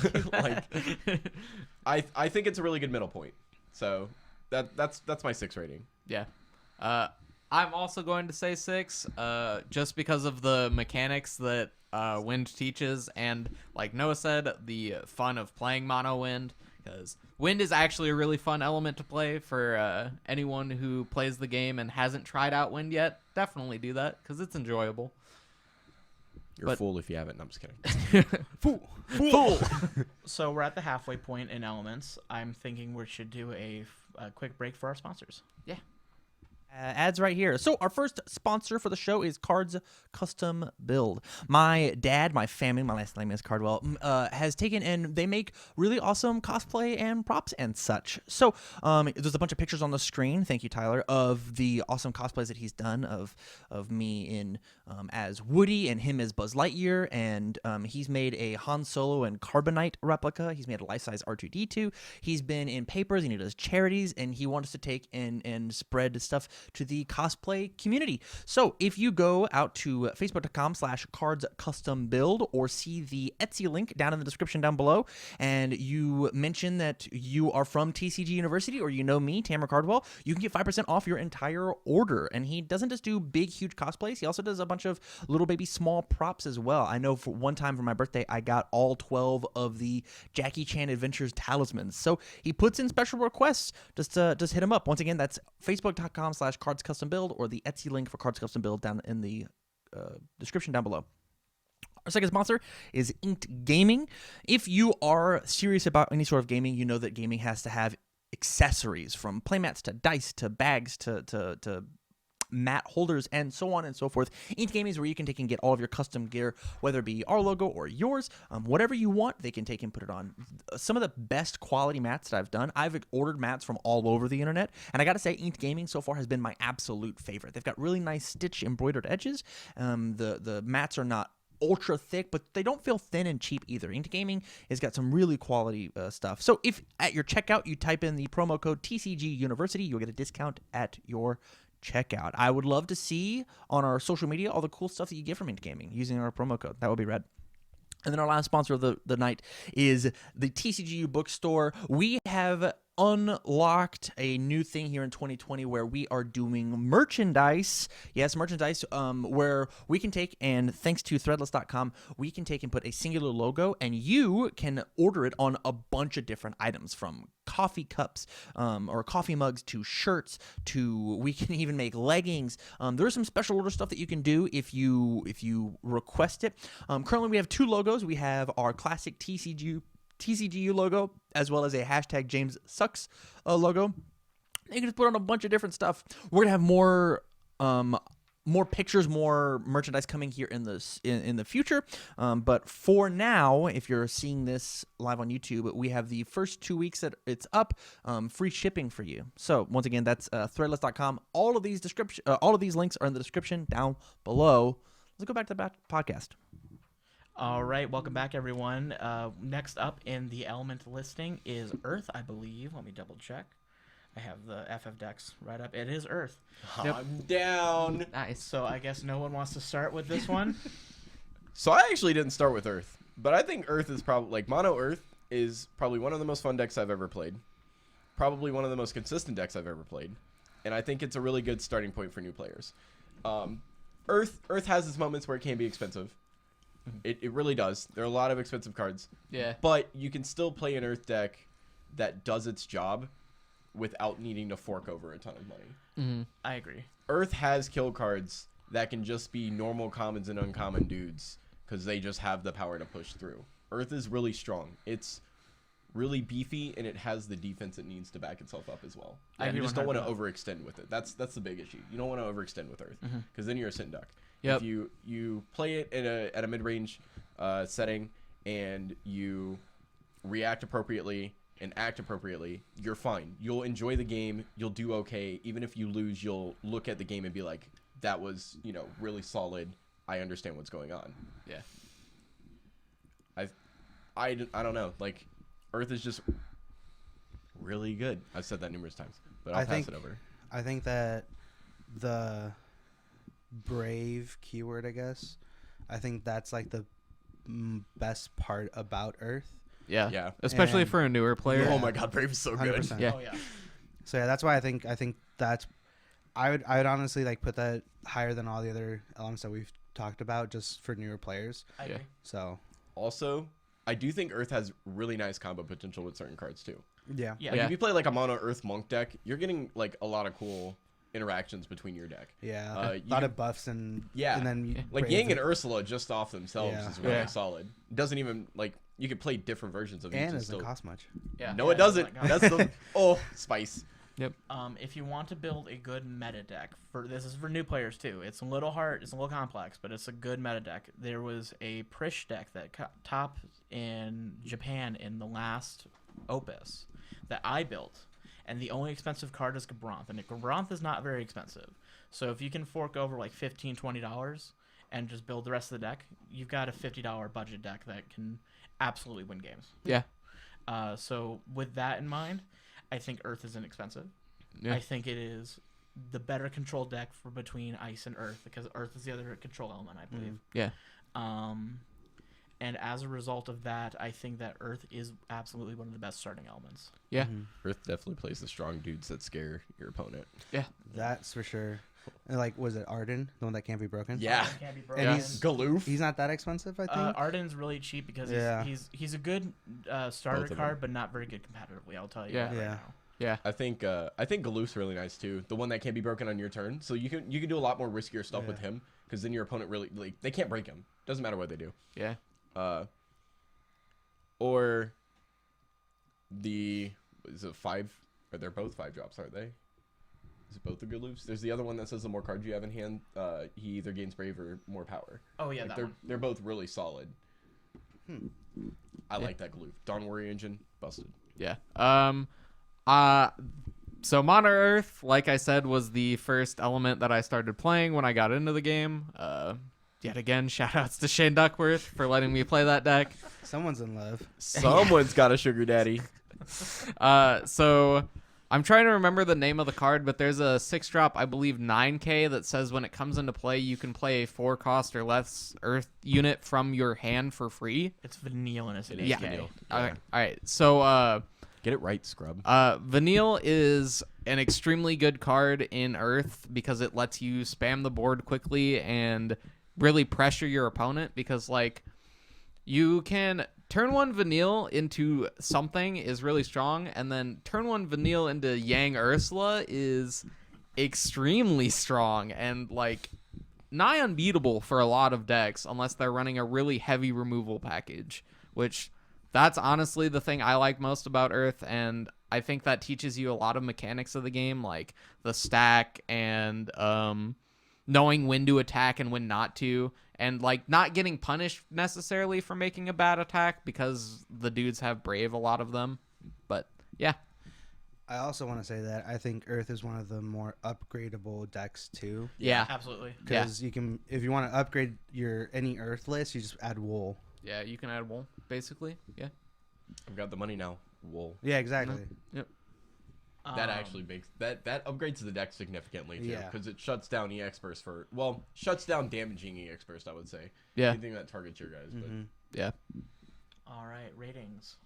I think it's a really good middle point. So that's my 6 rating. Yeah. I'm also going to say 6, just because of the mechanics that Wind teaches, and like Noah said, the fun of playing Mono Wind, because Wind is actually a really fun element to play for anyone who plays the game and hasn't tried out Wind yet. Definitely do that, because it's enjoyable. You're a fool if you haven't. No, I'm just kidding. Fool! So we're at the halfway point in elements. I'm thinking we should do a quick break for our sponsors. Yeah. Ads right here. So our first sponsor for the show is Cards Custom Build. My dad, my family, my last name is Cardwell, has taken and they make really awesome cosplay and props and such. So there's a bunch of pictures on the screen, thank you Tyler, of the awesome cosplays that he's done of me in as Woody and him as Buzz Lightyear, and he's made a Han Solo and Carbonite replica. He's made a life-size R2-D2. He's been in papers and he does charities, and he wants to take and spread stuff to the cosplay community. So if you go out to facebook.com/cardscustombuild or see the Etsy link down in the description down below, and you mention that you are from TCG University or you know me, Tamara Cardwell, you can get 5% off your entire order. And he doesn't just do big, huge cosplays. He also does a bunch of little baby small props as well. I know for one time for my birthday, I got all 12 of the Jackie Chan Adventures talismans. So he puts in special requests. Just hit him up. Once again, that's facebook.com/cardscustombuild or the Etsy link for Cards Custom Build down in the description down below. Our second sponsor is Inked Gaming. If you are serious about any sort of gaming, you know that gaming has to have accessories, from playmats to dice to bags to mat holders and so on and so forth. Inked Gaming is where you can take and get all of your custom gear, whether it be our logo or yours, whatever you want, they can take and put it on. Some of the best quality mats that I've done, I've ordered mats from all over the internet, and I gotta say, Inked Gaming so far has been my absolute favorite. They've got really nice stitch embroidered edges. The mats are not ultra thick, but they don't feel thin and cheap either. Inked Gaming has got some really quality stuff. So if at your checkout you type in the promo code TCG University, you'll get a discount at your checkout. I would love to see on our social media all the cool stuff that you get from Inked Gaming using our promo code. That would be rad. And then our last sponsor of the night is the TCGU bookstore. We have unlocked a new thing here in 2020 where we are doing merchandise. Yes, merchandise, where we can take, and thanks to threadless.com, we can take and put a singular logo, and you can order it on a bunch of different items, from coffee cups or coffee mugs to shirts to, we can even make leggings. There's some special order stuff that you can do if you request it. Currently we have 2 logos. We have our classic TCGU logo, as well as a hashtag James Sucks logo. You can just put on a bunch of different stuff. We're gonna have more more pictures, more merchandise coming here in the future. But for now, if you're seeing this live on YouTube, we have the first 2 weeks that it's up, free shipping for you. So once again, that's threadless.com. All of these links are in the description down below. Let's go back to the podcast. All right, welcome back, everyone. Next up in the element listing is Earth, I believe. Let me double check. I have the FF decks right up. It is Earth. Yep. I'm down. Nice. So I guess no one wants to start with this one. So I actually didn't start with Earth, but I think Earth is probably like Mono Earth is probably one of the most fun decks I've ever played. Probably one of the most consistent decks I've ever played, and I think it's a really good starting point for new players. Earth has its moments where it can be expensive. It really does. There are a lot of expensive cards. Yeah. But you can still play an Earth deck that does its job without needing to fork over a ton of money. Mm-hmm. I agree. Earth has kill cards that can just be normal commons and uncommon dudes because they just have the power to push through. Earth is really strong. It's really beefy, and it has the defense it needs to back itself up as well. I And agree you just don't want to 100%. overextend with it. That's the big issue. You don't want to overextend with Earth because then you're a sin duck. Yep. If you play it at a mid-range setting and you react appropriately and act appropriately, you're fine. You'll enjoy the game. You'll do okay. Even if you lose, you'll look at the game and be like, that was, really solid. I understand what's going on. Yeah. I don't know. Like, Earth is just really good. I've said that numerous times, but I'll pass it over. I think that the brave keyword, I guess, I think that's like the best part about Earth. Yeah. Yeah. Especially And- for a newer player. Oh my God, Brave is so good. 100%. Yeah. Oh, yeah. So yeah, that's why I think that's I would honestly like put that higher than all the other elements that we've talked about just for newer players. I Yeah. agree. So Also, I do think Earth has really nice combo potential with certain cards too. yeah. Yeah. Like if you play like a mono Earth Monk deck, you're getting like a lot of cool interactions between your deck. Yeah. You A lot can- of buffs and Yeah. and then Like Brave Yang and it- Ursula just off themselves Yeah. is really Yeah. solid. Doesn't even like you could play different versions of each and and doesn't still. cost much. Yeah. No, Yeah, it doesn't. it doesn't That's the spice. If you want to build a good meta deck, this is for new players too. It's a little hard, it's a little complex, but it's a good meta deck. There was a Prish deck that topped in Japan in the last Opus that I built, and the only expensive card is Gabranth, and Gabranth is not very expensive. So if you can fork over like $15, $20 and just build the rest of the deck, you've got a $50 budget deck that can absolutely win games. Yeah. So with that in mind, I think Earth is inexpensive. Yeah. I think it is the better control deck for between Ice and Earth because Earth is the other control element, I believe. Yeah. And as a result of that, I think that Earth is absolutely one of the best starting elements. Yeah. Mhm. Earth definitely plays the strong dudes that scare your opponent. That's for sure. And like, was it Arden, the one that can't be broken? Yeah. Can't be And broken. he's Galoof. he's not that expensive, I think. Arden's really cheap because Yeah. he's a good starter Both of card, them. but not very good competitively. I'll tell you Yeah. that Yeah. right now. Yeah. I think Galoof's really nice too. The one that can't be broken on your turn, so you can do a lot more riskier stuff with Yeah. him because then your opponent really like they can't break him. Doesn't matter what they do. Yeah. Or is it 5? Or they're both 5 drops, aren't they? Is it both the Galoofs? There's the other one that says the more cards you have in hand, he either gains brave or more power. Oh yeah, Like, that one. they're both really solid. I like that Galoof. Dawn Warrior Engine, busted. Yeah. So Mono Earth, like I said, was the first element that I started playing when I got into the game. Yet again, shout outs to Shane Duckworth for letting me play that deck. Someone's in love. Someone's got a sugar daddy. So I'm trying to remember the name of the card, but there's a 6-drop, I believe 9K, that says when it comes into play, you can play a 4-cost or less Earth unit from your hand for free. It's vanilla and it's an It is 8K. vanilla. All Yeah. right. All right. So Get it right, scrub. Vanille is an extremely good card in Earth because it lets you spam the board quickly and really pressure your opponent because, like, you can turn 1 Vanille into something is really strong, and then turn 1 Vanille into Yang Ursula is extremely strong and, like, nigh unbeatable for a lot of decks unless they're running a really heavy removal package, which that's honestly the thing I like most about Earth, and I think that teaches you a lot of mechanics of the game, like the stack and knowing when to attack and when not to, and like not getting punished necessarily for making a bad attack because the dudes have Brave, a lot of them. But yeah, I also want to say that I think Earth is one of the more upgradable decks too. yeah, Absolutely. Because you can, if you want to upgrade your any Earth list, you just add Wool. yeah. You can add wool basically. Yeah, I've got the money now. Wool. Yeah, exactly. That actually makes that upgrades the deck significantly too, Yeah. because it shuts down EX burst shuts down damaging EX burst. I would say. yeah, Anything that targets your guys. But yeah. All right, ratings.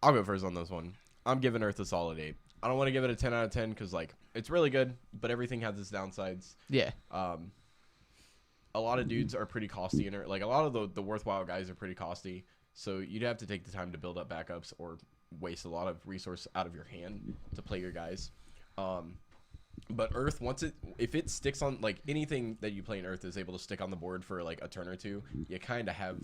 I'll go first on this one. I'm giving Earth a solid 8. I don't want to give it a 10 out of 10 because like it's really good, but everything has its downsides. Yeah. A lot of dudes are pretty costly in it. Like a lot of the worthwhile guys are pretty costly, so you'd have to take the time to build up backups or waste a lot of resource out of your hand to play your guys. But Earth, if it sticks on, like anything that you play in Earth is able to stick on the board for like a turn or two, you kind of have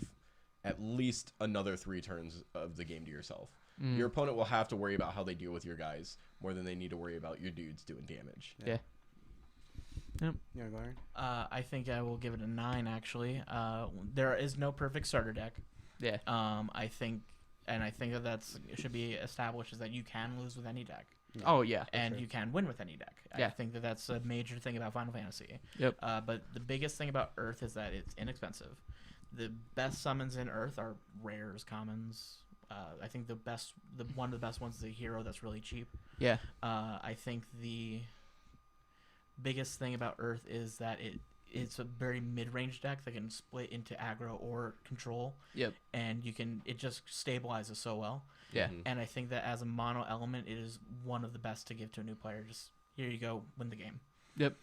at least another 3 turns of the game to yourself. Your opponent will have to worry about how they deal with your guys more than they need to worry about your dudes doing damage. Yeah. Yep. You want to go, Aaron? I think I will give it a 9. Actually, there is no perfect starter deck. Yeah. I think that that's should be established is that you can lose with any deck, Oh yeah. and sure. you can win with any deck. I Yeah. think that that's a major thing about Final Fantasy. Yep. But the biggest thing about Earth is that it's inexpensive. The best summons in Earth are rares, commons. I think one of the best ones is a hero that's really cheap. Yeah. I think the biggest thing about Earth is that it's a very mid-range deck that can split into aggro or control. Yep. And it just stabilizes so well. Yeah. And I think that as a mono element, it is one of the best to give to a new player. Just here you go, win the game. Yep.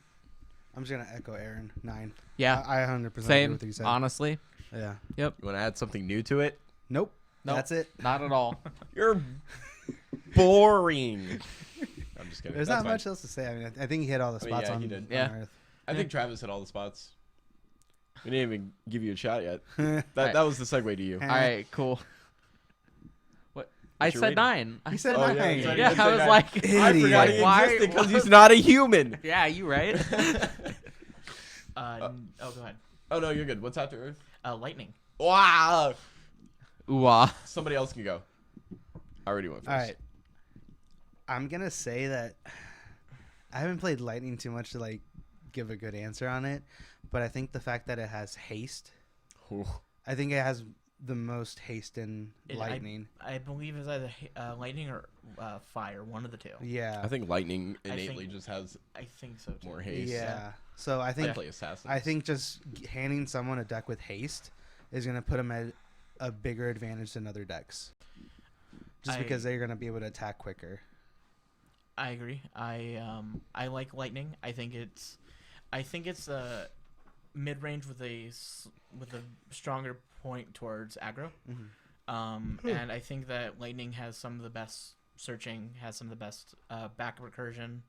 I'm just gonna echo Aaron. 9. Yeah. I 100% agree Same. with what you said. Honestly. Yeah. You want to add something new to it? Nope. Nope. That's it. Not at all. You're boring. I'm just kidding. There's That's not fine. much else to say. I mean, I think he hit all the I mean, spots yeah, on, he did. on Yeah. Earth. I think Travis hit all the spots. We didn't even give you a shot yet. Right. That was the segue to you. All right. Cool. What? I your said rating? 9. He said Oh, yeah, 9. sorry. Yeah, did I say was nine. like, I forgot he Idiot. Why- existed because he's not a human. yeah, you right. Go ahead. Oh no, you're good. What's after Earth? Lightning. Wow. Ooh, ah. Somebody else can go. I already went first. All right. I'm gonna say that I haven't played Lightning too much to like give a good answer on it, but I think the fact that it has haste, Ooh. I think it has the most haste in It- Lightning. I believe it's either lightning or fire, one of the two. Yeah. I think Lightning I innately think- just has I think so too. more haste. Yeah. So I I think play Assassins. I think just handing someone a deck with haste is gonna put them at a bigger advantage than other decks, just because they're gonna be able to attack quicker. I agree. I like lightning. I think it's a mid range with a stronger point towards aggro. And I think that lightning has some of the best searching, has some of the best back recursion,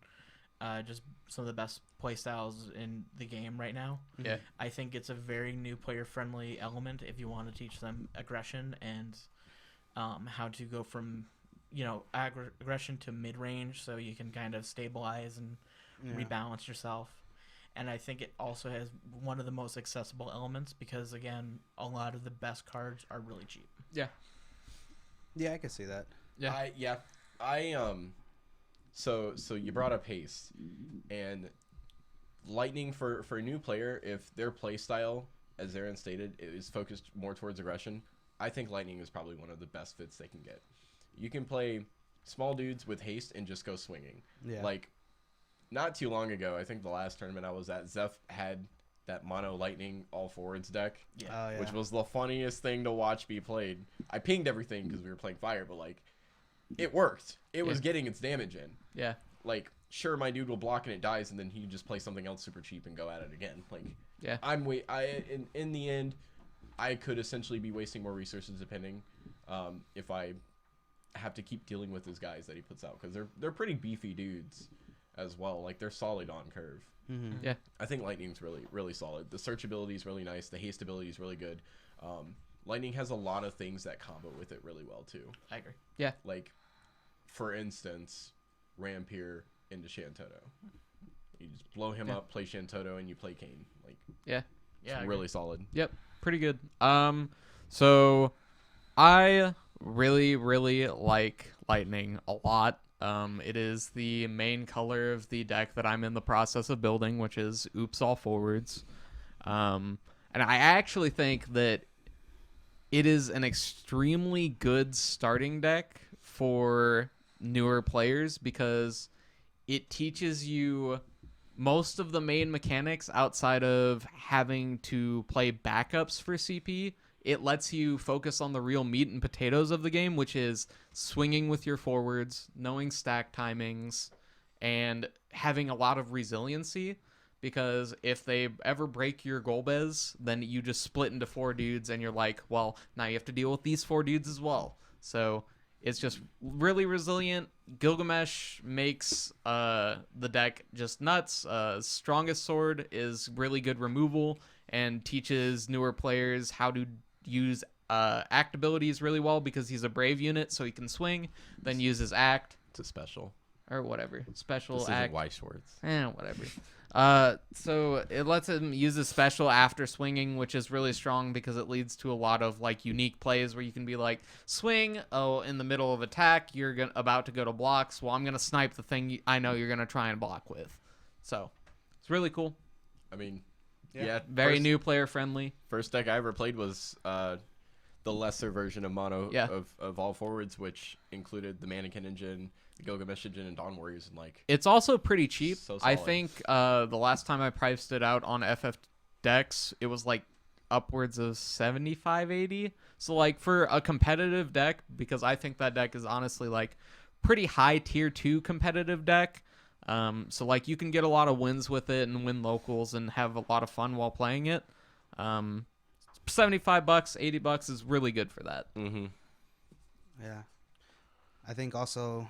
just some of the best play styles in the game right now. Yeah. I think it's a very new player friendly element if you want to teach them aggression and how to go from aggression to mid range, so you can kind of stabilize and rebalance yourself. And I think it also has one of the most accessible elements because, again, a lot of the best cards are really cheap. Yeah. Yeah, I can see that. Yeah. So you brought up haste, and Lightning for a new player, if their play style, as Aaron stated, is focused more towards aggression, I think Lightning is probably one of the best fits they can get. You can play small dudes with haste and just go swinging. Yeah. Like, not too long ago, I think the last tournament I was at, Zeph had that mono Lightning all forwards deck, Yeah. Oh, yeah. which was the funniest thing to watch be played. I pinged everything because we were playing fire, but like, it worked. It was getting its damage in. Yeah. Like, sure, my dude will block and it dies, and then he just play something else super cheap and go at it again. Like, Yeah. in the end, I could essentially be wasting more resources depending if I have to keep dealing with his guys that he puts out, because they're pretty beefy dudes as well. Like, they're solid on curve. Mm-hmm. Yeah. I think Lightning's really solid. The search ability is really nice. The haste ability is really good. Lightning has a lot of things that combo with it really well too. I agree. Like, for instance, Rampier into Shantoto. You just blow him up, play Shantoto, and you play Kane. Like, Yeah. Yeah, I it's agree. really solid. Yep. Pretty good. So I really like Lightning a lot. It is the main color of the deck that I'm in the process of building, which is Oops All Forwards. And I actually think that it is an extremely good starting deck for newer players because it teaches you most of the main mechanics outside of having to play backups for CP. It lets you focus on the real meat and potatoes of the game, which is swinging with your forwards, knowing stack timings, and having a lot of resiliency. Because if they ever break your Golbez, then you just split into 4 dudes, and you're like, well, now you have to deal with these 4 dudes as well. So it's just really resilient. Gilgamesh makes the deck just nuts. Strongest Sword is really good removal and teaches newer players how to use act abilities really well because he's a brave unit, so he can swing, then uses act It's a special. or whatever. Special This act. isn't Weiss Schwartz. Whatever. So it lets him use his special after swinging, which is really strong because it leads to a lot of like unique plays where you can be like, swing, oh, in the middle of attack, you're about to go to blocks. Well, I'm gonna snipe the thing I know you're gonna try and block with. So it's really cool. I mean, Yeah. yeah. Very new player friendly. First deck I ever played was the lesser version of mono of all forwards, which included the Mannequin Engine, the Gilgamesh Engine, and Dawn Warriors, and like It's also pretty cheap. So I solid. think the last time I priced it out on FF decks, it was like upwards of 75, 80. So like for a competitive deck, because I think that deck is honestly like pretty high tier 2 competitive deck. So like you can get a lot of wins with it and win locals and have a lot of fun while playing it. $75, $80 is really good for that. mm-hmm. Yeah. I think also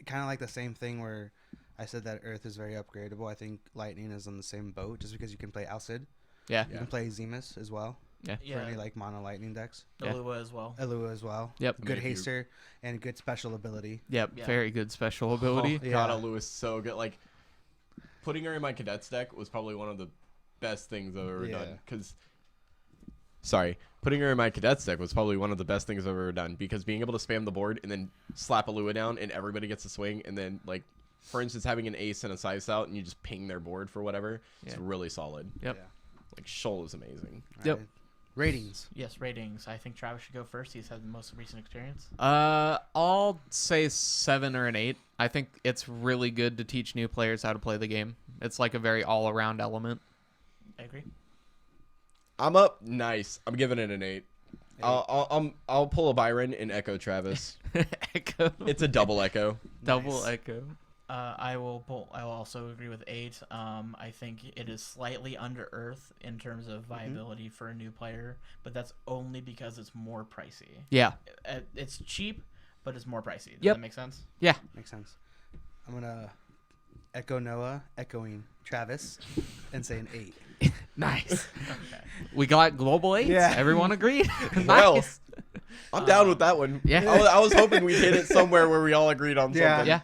kind of like the same thing where I said that Earth is very upgradable. I think Lightning is on the same boat just because you can play Alcid. Yeah. You can play Zemus as well Yeah. for any like mono Lightning decks. Yeah. Alua as well. Elua as well. Yep. Good if you- haster and good special ability. Yep. Yeah. Very good special ability. Oh, God, Lewis so good. Like putting her in my cadets deck was probably one of the best things I've ever done. Putting her in my cadets deck was probably one of the best things I've ever done because being able to spam the board and then slap a Lua down and everybody gets a swing, and then like, for instance, having an ace and a size out and you just ping their board for whatever, it's Yeah. really solid. Yep. Yeah. Like Shoal is amazing. Yep. Right. Ratings. Yes, ratings. I think Travis should go first. He's had the most recent experience. I'll say 7 or an 8. I think it's really good to teach new players how to play the game. It's like a very all-around element. I agree. I'm up. Nice. I'm giving it an 8. I'll pull a Byron and echo Travis. Echo. It's a double echo. Double Nice. echo. I will also agree with 8. I think it is slightly under Earth in terms of viability for a new player, but that's only because it's more pricey. Yeah. It's cheap, but it's more pricey. Does Yep. that make sense? Yeah. Makes sense. I'm gonna echo Noah, echoing Travis, and say an 8. Nice. Okay. We got global 8s. Yeah. Everyone agreed. Well, Nice. I'm down with that one. Yeah. I was hoping we'd hit it somewhere where we all agreed on Yeah. something. Yeah.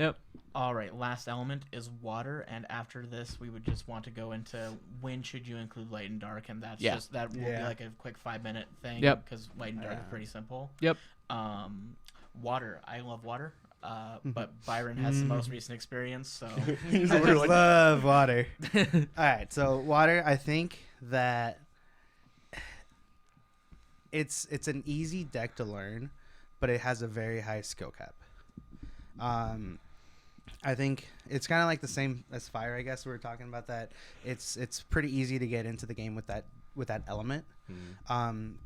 Yep. All right, last element is water, and after this, we would just want to go into when should you include light and dark, and that will be Yeah. like a quick 5-minute thing. Yep. Because light and dark is pretty simple. Yep. Water, I love water, but Byron has the most recent experience, so He's I literally just like, love water. All right, so water. I think that it's an easy deck to learn, but it has a very high skill cap. I think it's kind of like the same as fire. I guess we were talking about that. It's pretty easy to get into the game with that element,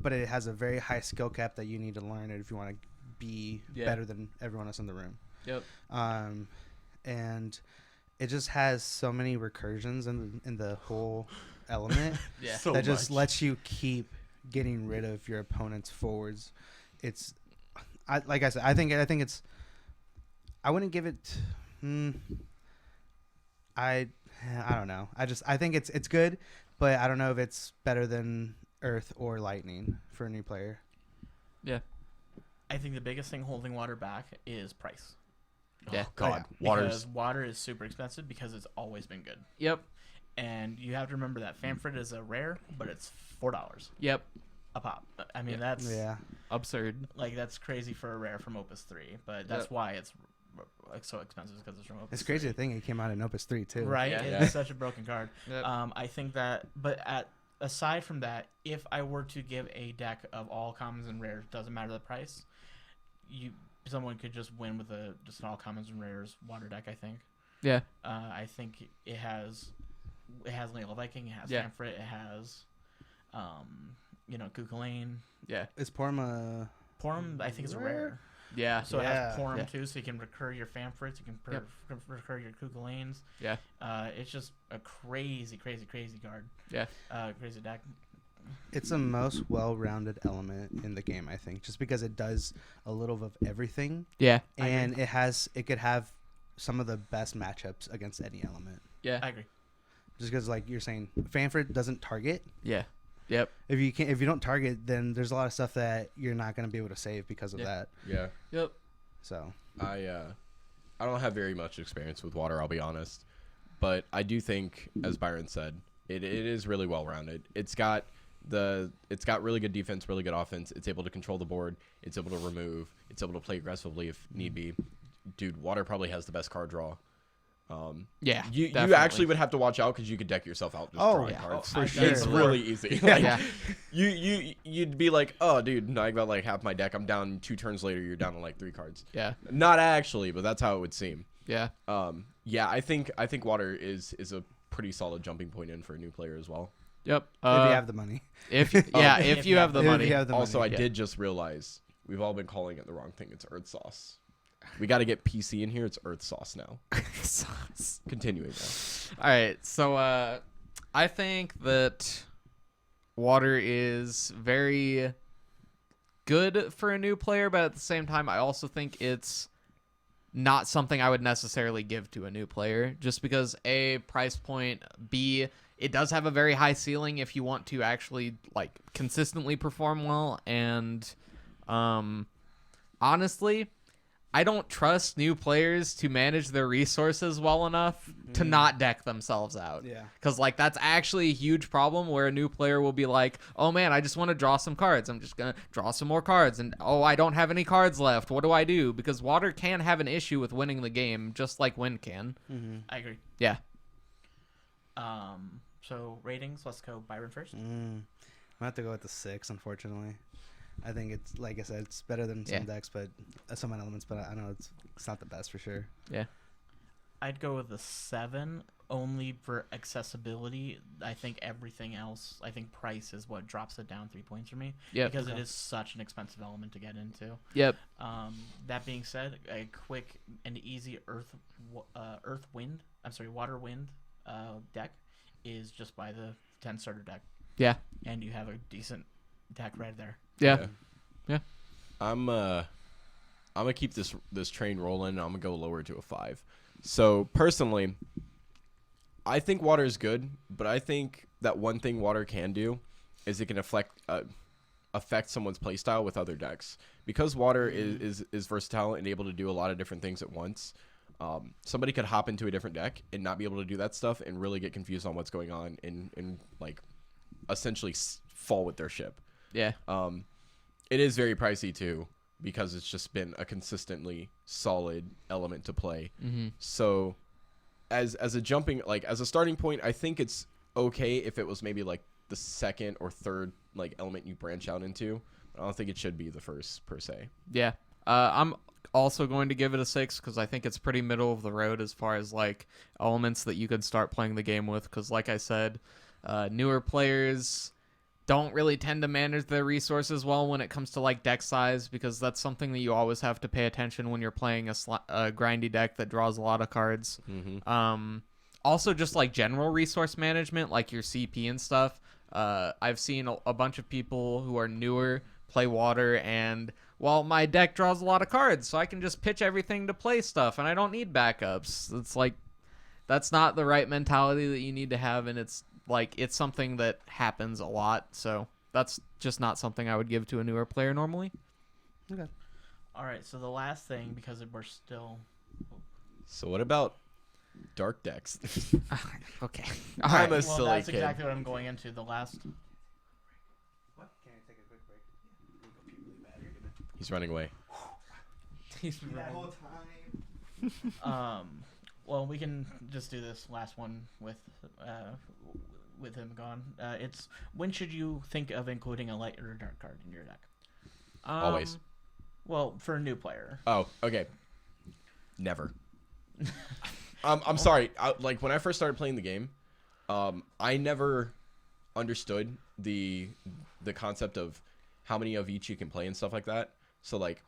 but it has a very high skill cap that you need to learn it if you want to be better than everyone else in the room. Yep. And it just has so many recursions in the whole element Yeah. so that just much. lets you keep getting rid of your opponent's forwards. Like I said, I think it's. I wouldn't give it. I don't know. I think it's good, but I don't know if it's better than Earth or Lightning for a new player. Yeah. I think the biggest thing holding water back is price. Yeah. Oh, God. Because Water's. water is super expensive because it's always been good. Yep. And you have to remember that Famfrit is a rare, but it's $4 Yep. a pop. I mean, Yeah. that's Yeah. Absurd. like that's crazy for a rare from Opus 3, but that's Yep. why it's like so expensive because it's from Opus. It's crazy 3. to think it came out in Opus 3 too. Right? Yeah. It's such a broken card. Yep. I think that, but aside from that, if I were to give a deck of all commons and rares, doesn't matter the price, someone could just win with just an all commons and rares water deck. I think. Yeah. I think it has Layla Viking, it has Yeah. Famfrit, it has, Kukulane. Yeah. Is Porma? Porum, I think, is a rare. Yeah. So it has Porum Yeah. too, so you can recur your Famfrits, you can recur your Kukulanes. Yeah. It's just a crazy, crazy, crazy card. Yeah. Crazy deck. It's the most well-rounded element in the game, I think, just because it does a little of everything, Yeah. and it could have some of the best matchups against any element. Yeah. I agree. Just because, like you're saying, Famfrit doesn't target. Yeah. Yep. If you don't target, then there's a lot of stuff that you're not going to be able to save because of Yeah. that. Yeah. Yep. So I don't have very much experience with water, I'll be honest. But I do think, as Byron said, it is really well rounded. It's got really good defense, really good offense. It's able to control the board. It's able to remove. It's able to play aggressively if need be. Dude, water probably has the best card draw. Yeah. You definitely. actually would have to watch out because you could deck yourself out just drawing yeah. cards. For sure. It's really easy. Like, Yeah. you'd be like, oh, dude, now I got like half my deck. I'm down 2 turns later. You're down to like 3 cards. Yeah. Not actually, but that's how it would seem. Yeah. Yeah, I think water is a pretty solid jumping point in for a new player as well. Yep. if you have the money, If you have the If money. you have the Also, I money. did just realize we've all been calling it the wrong thing. It's Earth Sauce. We got to get PC in here. It's Earth Sauce now. Continuing now. All right. So I think that water is very good for a new player, but at the same time, I also think it's not something I would necessarily give to a new player just because A, price point, B, it does have a very high ceiling if you want to actually like consistently perform well, and honestly, I don't trust new players to manage their resources well enough to not deck themselves out. Yeah. Because, like, that's actually a huge problem where a new player will be like, oh, man, I just want to draw some cards. I'm just going to draw some more cards. And, oh, I don't have any cards left. What do I do? Because water can have an issue with winning the game, just like wind can. I agree. Yeah. So ratings, let's go Byron first. I'm gonna have to go with the 6, unfortunately. I think it's, like I said, it's better than some decks, but some elements. But I know it's not the best for sure. Yeah. I'd go with the 7 only for accessibility. I think everything else, I think price is what drops it down 3 points for me. Yep. Because it is such an expensive element to get into. Yep. That being said, a quick and easy water wind deck is just by the 10 starter deck. Yeah. And you have a decent deck right there. Yeah. I'm gonna keep this train rolling. I'm gonna go lower to a 5. So personally, I think water is good, but I think that one thing water can do is it can affect someone's playstyle with other decks. Because water is versatile and able to do a lot of different things at once. Somebody could hop into a different deck and not be able to do that stuff and really get confused on what's going on and like essentially fall with their ship. Yeah. It is very pricey too because it's just been a consistently solid element to play. So as a jumping, like as a starting point, I think it's okay if it was maybe like the second or third like element you branch out into. I don't think it should be the first per se. Yeah. I'm also going to give it a 6 because I think it's pretty middle of the road as far as like elements that you could start playing the game with. Because like I said, newer players don't really tend to manage their resources well when it comes to like deck size, because that's something that you always have to pay attention when you're playing a grindy deck that draws a lot of cards. Also just like general resource management, like your CP and stuff. I've seen a bunch of people who are newer play water and, well, my deck draws a lot of cards, so I can just pitch everything to play stuff and I don't need backups. It's like, that's not the right mentality that you need to have, and it's like, it's something that happens a lot, so that's just not something I would give to a newer player normally. Okay. All right, so the last thing, because we're still So what about dark decks? Okay. I'm All right. a Well, silly that's kid. exactly what I'm going into. The last. What? Can I take a quick break? He's running away. That whole time. Well, we can just do this last one with him gone. It's when should you think of including a light or dark card in your deck? Always. Well, for a new player. Oh, okay. Never. I'm sorry. Like when I first started playing the game, I never understood the concept of how many of each you can play and stuff like that. So like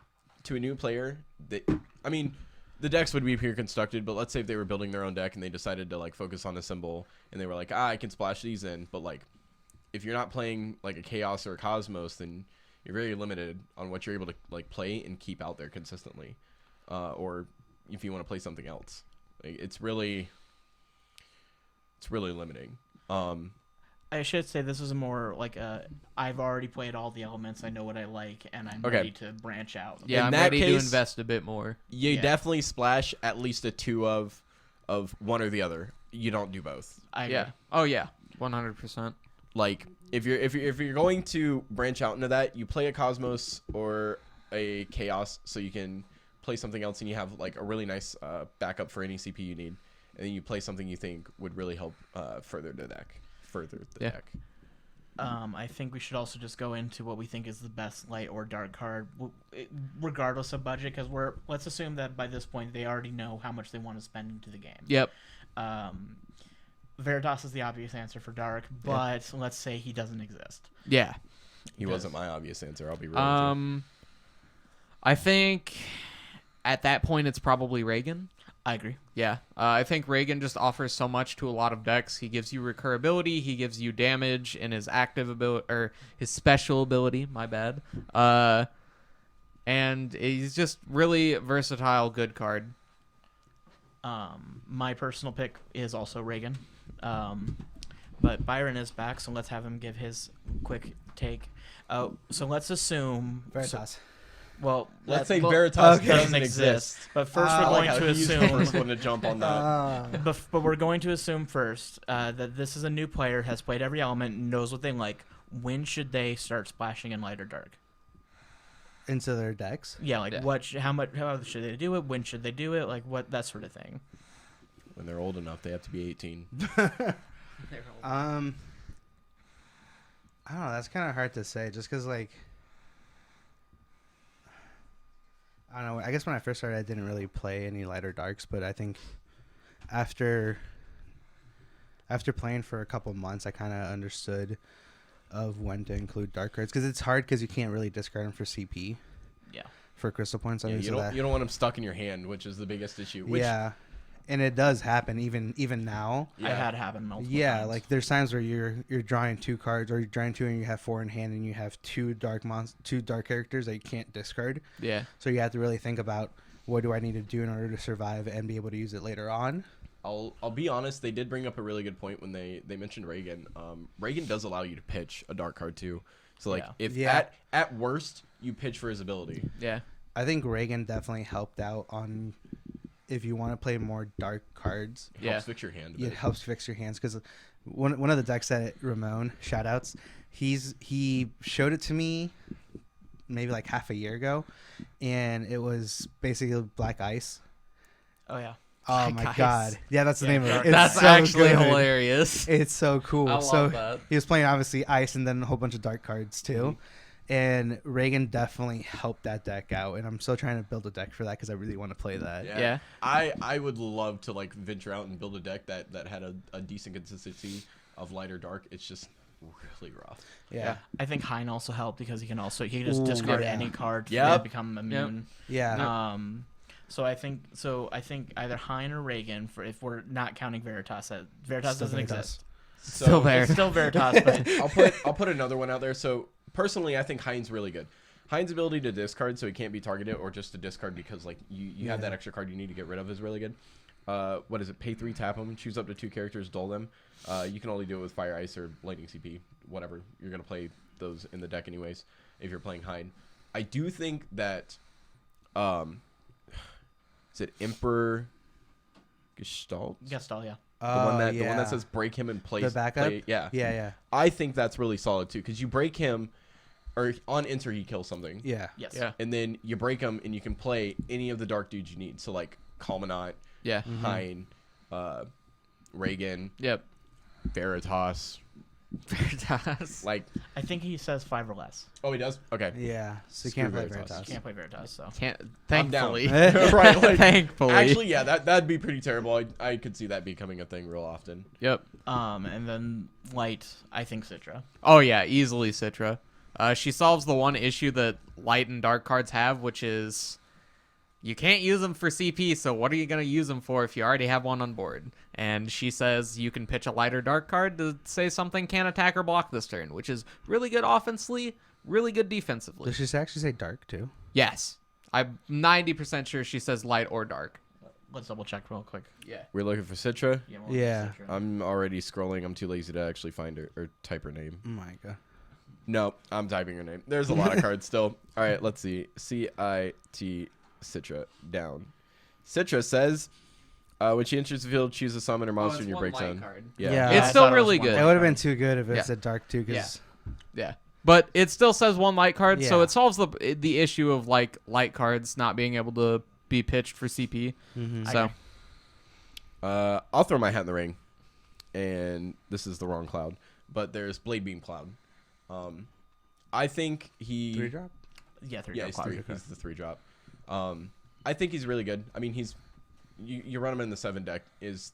to a new player, the decks would be pre-constructed, but let's say if they were building their own deck and they decided to like focus on a symbol and they were like, I can splash these in, but like if you're not playing like a Chaos or a Cosmos, then you're very limited on what you're able to like play and keep out there consistently, or if you want to play something else, like, it's really limiting. I should say this is more like I've already played all the elements. I know what I like, and I'm Okay. ready to branch out. Yeah, In I'm that ready to case- invest a bit more. You Yeah. definitely splash at least a 2 of one or the other. You don't do both. I Yeah. Oh yeah. 100%. Like if you're going to branch out into that, you play a Cosmos or a Chaos, so you can play something else and you have like a really nice backup for any CP you need, and then you play something you think would really help further the deck. Yeah. I think we should also just go into what we think is the best light or dark card, regardless of budget, because let's assume that by this point they already know how much they want to spend into the game. Yep. Veritas is the obvious answer for dark, but let's say he doesn't exist. Yeah. He wasn't my obvious answer. I'll be real with you. I think at that point it's probably Reagan. I agree. Yeah, I think Reagan just offers so much to a lot of decks. He gives you recurability. He gives you damage in his active ability or his special ability. My bad. And he's just really versatile, good card. My personal pick is also Reagan, but Byron is back, so let's have him give his quick take. So let's assume Veritas. Well, Let's say well, Veritas okay. doesn't exist. But first, I we're like going how to he's the assume. first one to jump on that. But we're going to assume first that this is a new player, has played every element, knows what they like. When should they start splashing in light or dark? Into their decks. Yeah, like Yeah. how should they do it? When should they do it? Like what that sort of thing. When they're old enough, they have to be 18. I don't know. That's kind of hard to say, just because like I don't know. I guess when I first started, I didn't really play any light or darks, but I think after playing for a couple months, I kind of understood of when to include dark cards, because it's hard because you can't really discard them for CP. Yeah. For crystal points, Yeah, obviously. you don't want them stuck in your hand, which is the biggest issue. Which, Yeah, and it does happen even now. I had it happen multiple Yeah, times. like there's times where you're drawing 2 cards, or you're drawing 2 and you have 4 in hand, and you have 2 dark characters that you can't discard. Yeah. So you have to really think about, what do I need to do in order to survive and be able to use it later on. I'll be honest, they did bring up a really good point when they mentioned Reagan. Reagan does allow you to pitch a dark card too. So like Yeah. if at worst you pitch for his ability. Yeah. I think Reagan definitely helped out on if you want to play more dark cards. It Yeah. helps fix your hand a It bit. helps fix your hands, because one of the decks that Ramon, shoutouts, he showed it to me maybe like half a year ago, and it was basically Black Ice. Oh yeah. Oh Black my Ice. god, yeah, that's the name of it. It's That's so actually good. hilarious. It's so cool. I love so that. he was playing obviously Ice and then a whole bunch of dark cards too. Mm-hmm. And Reagan definitely helped that deck out, and I'm still trying to build a deck for that because I really want to play that. Yeah. I would love to like venture out and build a deck that had a decent consistency of light or dark. It's just really rough. Yeah. I think Hein also helped because he can just Ooh, discard yeah. any card Yep. to become immune. Yeah. So I think either Hein or Reagan, for if we're not counting Veritas. Veritas Still doesn't Veritas. exist. Still there. It's still Veritas, but I'll put another one out there. So personally, I think Hein's really good. Hein's ability to discard so he can't be targeted, or just to discard because like you have that extra card you need to get rid of, is really good. What is it? Pay 3, tap them, choose up to 2 characters, dull them. You can only do it with Fire, Ice, or Lightning CP, whatever. You're gonna play those in the deck anyways if you're playing Hein. I do think that is it Emperor Gestalt. Gestalt, yeah. The one that says break him and place the backup. yeah. Yeah. I think that's really solid too, because you break him, or on enter he kills something. Yeah. Yes. Yeah. And then you break him, and you can play any of the dark dudes you need. So like Kalmanat, Yeah. Hein, Reagan, Yep. Veritas. Veritas. Like, I think he says 5 or less. oh, he does. Okay. Yeah. So you Screw can't play Veritas. Veritas. You can't play Veritas, so. Can't. I'm down. Thankfully. Right. Like, Thankfully. actually, yeah, that'd be pretty terrible. I could see that becoming a thing real often. Yep. And then Light, I think Citra. Oh yeah, easily Citra. She solves the one issue that light and dark cards have, which is you can't use them for CP, so what are you going to use them for if you already have one on board? And she says you can pitch a light or dark card to say something can't attack or block this turn, which is really good offensively, really good defensively. Does she actually say dark too? Yes. I'm 90% sure she says light or dark. Let's double check real quick. Yeah. We're looking for Citra. Yeah. we'll Yeah. Citra. I'm already scrolling. I'm too lazy to actually find her or type her name. Oh my god. No, I'm typing her name. There's a lot of cards still. All right, let's see. CIT Citra down. Citra says, when she enters the field, choose a summon or monster in your break zone. Yeah. Yeah, It's I still thought it was really one good. It would have been too good if it Yeah. said dark too, because Yeah. But it still says one light card, so Yeah. it solves the issue of like light cards not being able to be pitched for CP. So I'll throw my hat in the ring, and this is the wrong cloud, but there's Blade Beam Cloud. I think he 3-drop. Yeah, 3 yeah, he's cloud. 3. He's the 3-drop. I think he's really good. I mean, you run him in the 7 deck is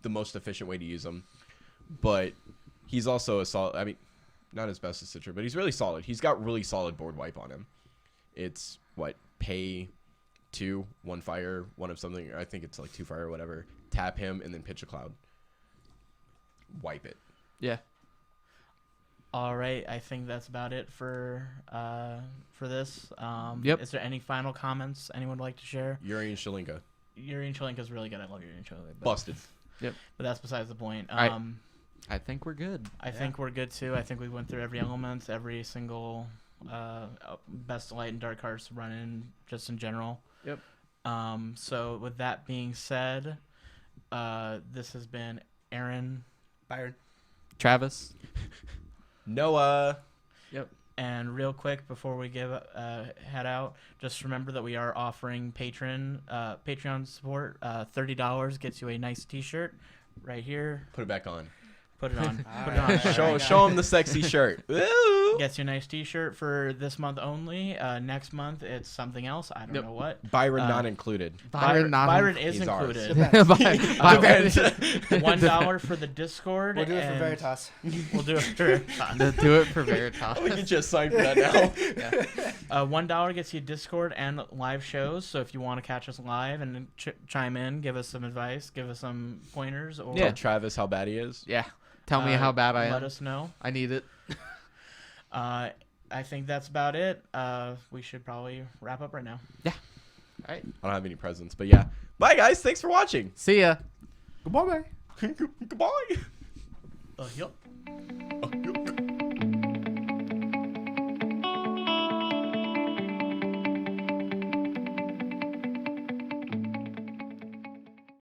the most efficient way to use him, but he's also a solid. I mean, not as best as Citra, but he's really solid. He's got really solid board wipe on him. It's pay 2, 1 fire, 1 of something. I think it's like 2 fire or whatever. Tap him and then pitch a cloud. Wipe it. yeah. All right, I think that's about it for this. Yep. Is there any final comments anyone would like to share? Yuri and Shalinka. Yuri and Chalinka is really good. I love Yuri and Chalinka. Busted. But that's besides the point. right. I think we're good. I think we're good too. I think we went through every element, every single best light and dark cards to run in, just in general. Yep. So with that being said, this has been Aaron, Byron. Travis. Noah. and real quick before we head out, just remember that we are offering Patreon support. $30 gets you a nice T-shirt right here. Put it back on. Put it on. Put it on. Show him the sexy shirt. Woo! Gets you a nice T-shirt for this month only. Next month it's something else. I don't know what. Byron not included. Byron is He's ours. included. Byron. $1 for the Discord. We'll do it for and Veritas. We'll do it for Veritas. Do it for Veritas. We get you a sign for that now. $1 gets you Discord and live shows. So if you want to catch us live and chime in, give us some advice, give us some pointers, or Tell Travis how bad he is. Yeah. Tell me how bad I am. Let us know. I need it. I think that's about it. We should probably wrap up right now. Yeah. All right. I don't have any presents, but yeah. Bye, guys. Thanks for watching. See ya. Goodbye. Goodbye. Yup.